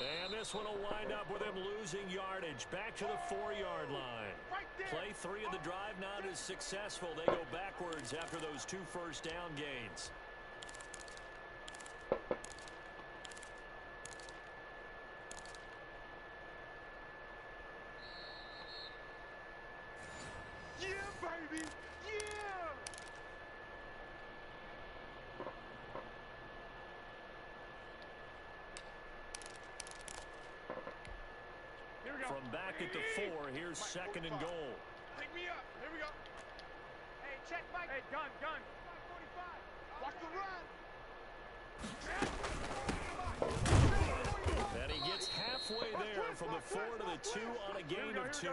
Speaker 2: And this one will wind up with him losing yardage. Back to the 4-yard line. Play 3 of the drive not as successful. They go backwards after those 2 first down gains.
Speaker 4: Baby, yeah! Here we go.
Speaker 2: From back at the 4, here's second and goal.
Speaker 4: Pick me up. Here we go. Hey, check Mike. Hey, gun. 45. Watch the run.
Speaker 2: And he gets halfway there from the 4 to the 2 on a gain of 2.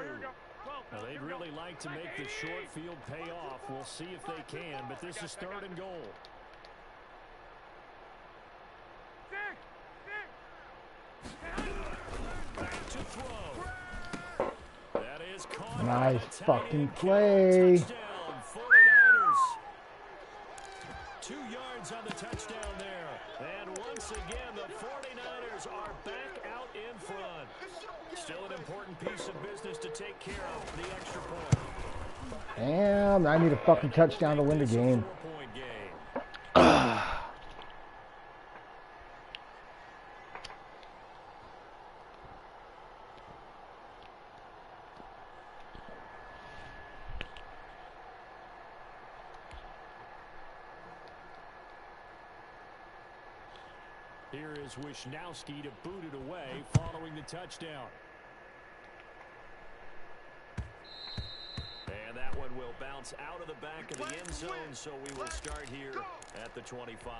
Speaker 2: Now, they'd really like to make the short field pay off. We'll see if they can, but this is third and goal. Back to throw. That is caught.
Speaker 1: Nice fucking play.
Speaker 2: Touchdown, 49ers. 2 yards on the touchdown there. And once again, the 49ers are back out in front. Still an important piece of business to take care of, the extra point.
Speaker 1: Damn, I need a fucking touchdown to win the game.
Speaker 2: 4-point game. Here is Wisnowski to boot it away following the touchdown. And that one will bounce out of the back of the end zone, so we will start here at the 25.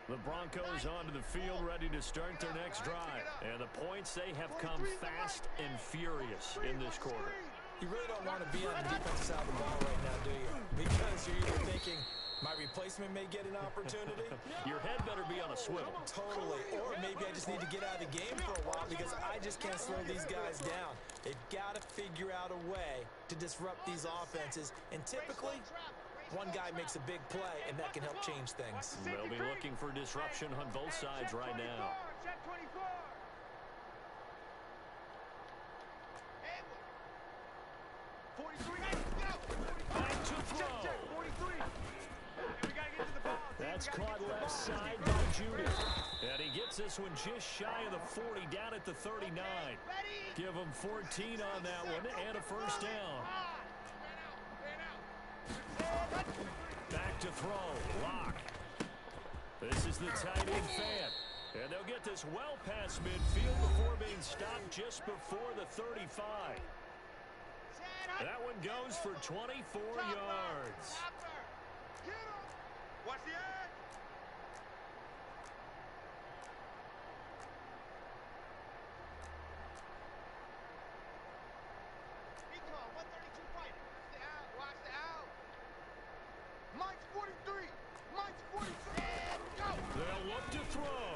Speaker 2: The Broncos onto the field, ready to start their next drive. And the points, they have come fast and furious in this quarter.
Speaker 6: You really don't want to be on the defensive side of the ball right now, do you? Because you're either thinking, my replacement may get an opportunity.
Speaker 2: Your head better be on a swivel.
Speaker 6: Totally. Or maybe I just need to get out of the game for a while because I just can't slow these guys down. They've got to figure out a way to disrupt these offenses. And typically, one guy makes a big play, and that can help change things.
Speaker 2: They'll be looking for disruption on both sides right now.
Speaker 4: Check 24.
Speaker 2: Back to throw. That's caught left side by Judy. And he gets this one just shy of the 40, down at the 39. Give him 14 on that one and a first down. Back to throw. Lock. This is the tight end fan. And they'll get this well past midfield before being stopped just before the 35. That one goes for 24 yards.
Speaker 4: Watch the edge. Recon, 132 fighter. Watch the out. Mike's 43. Mike's 43. Go.
Speaker 2: They'll look to throw.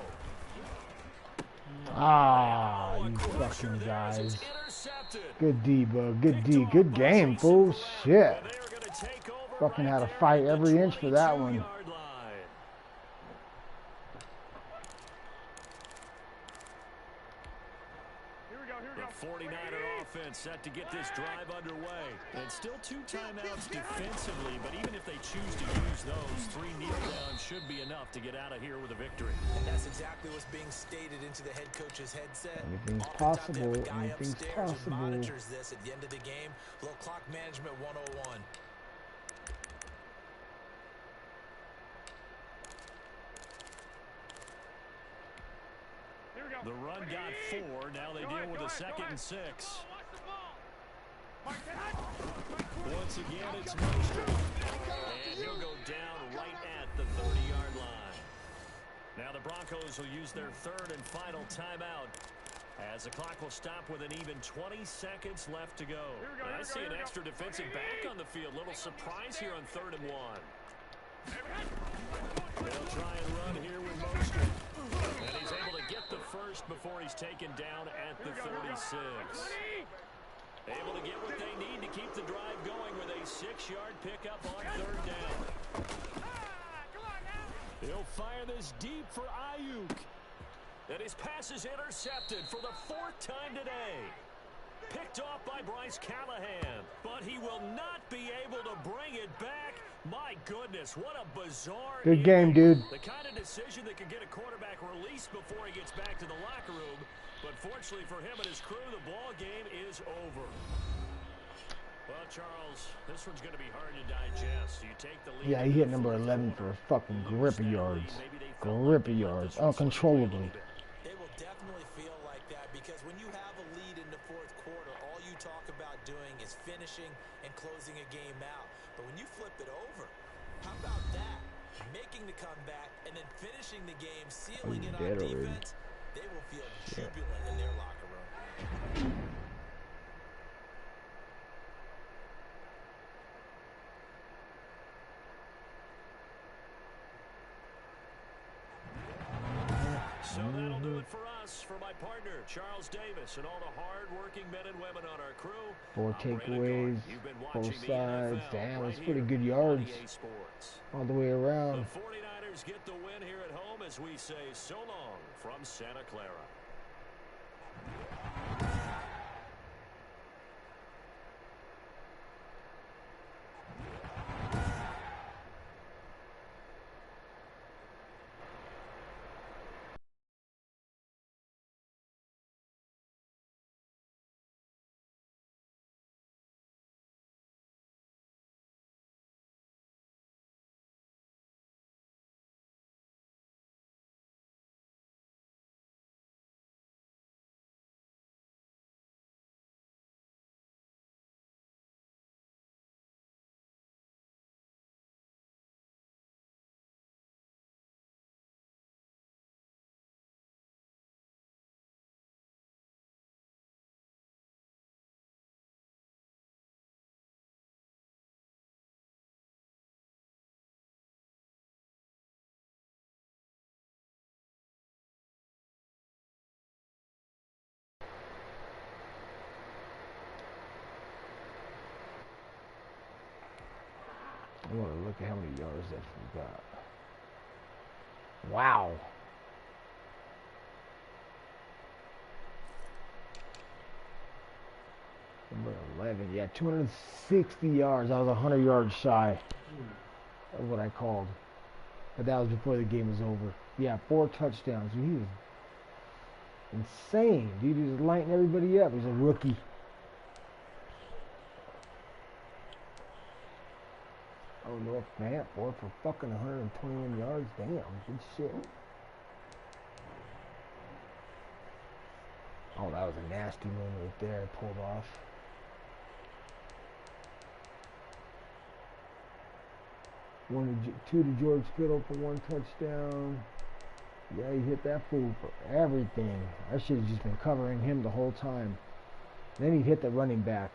Speaker 1: Ah, you fucking guys. Good D, bud. Good D. Good game, fool. Shit. Fucking had to fight every inch for that one.
Speaker 2: The 49er offense set to get this drive underway. And still 2 timeouts defensively, but even if they choose to use those, 3 kneel downs should be enough to get out of here with a victory.
Speaker 6: And that's exactly what's being stated into the head coach's headset.
Speaker 1: Anything's possible. Anything's possible.
Speaker 6: Monitors this at the end of the game. Little clock management 101.
Speaker 2: The run got 4. Now they deal with a 2nd and 6. Once again, it's Mostert. And he'll go down right at the 30-yard line. Now the Broncos will use their 3rd and final timeout, as the clock will stop with an even 20 seconds left to go. I see an extra defensive back on the field. Little surprise here on 3rd and 1. They'll try and run here with Mostert. And he's able to get the first before he's taken down at the 36. Able to get what they need to keep the drive going with a 6-yard pickup on 3rd down. He'll fire this deep for Ayuk. And his pass is intercepted for the 4th time today. Picked off by Bryce Callahan. But he will not be able to bring it back. My goodness, what a bizarre
Speaker 1: good game, dude.
Speaker 2: The kind of decision that could get a quarterback released before he gets back to the locker room. But fortunately for him and his crew, the ball game is over. Well, Charles, this one's going to be hard to digest. You take the lead.
Speaker 1: Yeah, he hit number 11 for a fucking grip of yards. Grip of yards. Uncontrollably.
Speaker 6: They will definitely feel like that because when you have a lead in the 4th quarter, all you talk about doing is finishing and closing a game out. But when you flip it over, how about that? Making the comeback and then finishing the game, sealing it on defense, they will feel jubilant in their locker room.
Speaker 2: So that'll do it for us. For my partner, Charles Davis, and all the hard-working men and women on our crew.
Speaker 1: 4 takeaways, both sides. Damn, that's pretty good yards all the way around.
Speaker 2: The 49ers get the win here at home as we say so long from Santa Clara.
Speaker 1: I want to look at how many yards that we got. Wow. Number 11. Yeah, 260 yards. I was 100 yards shy of what I called. But that was before the game was over. Yeah, 4 touchdowns. He was insane. Dude, he was lighting everybody up. He's a rookie. Oh, North Fant, boy, for fucking 121 yards. Damn, good shit. Oh, that was a nasty one right there. Pulled off. Two to George Kittle for 1 touchdown. Yeah, he hit that fool for everything. I should have just been covering him the whole time. Then he hit the running back.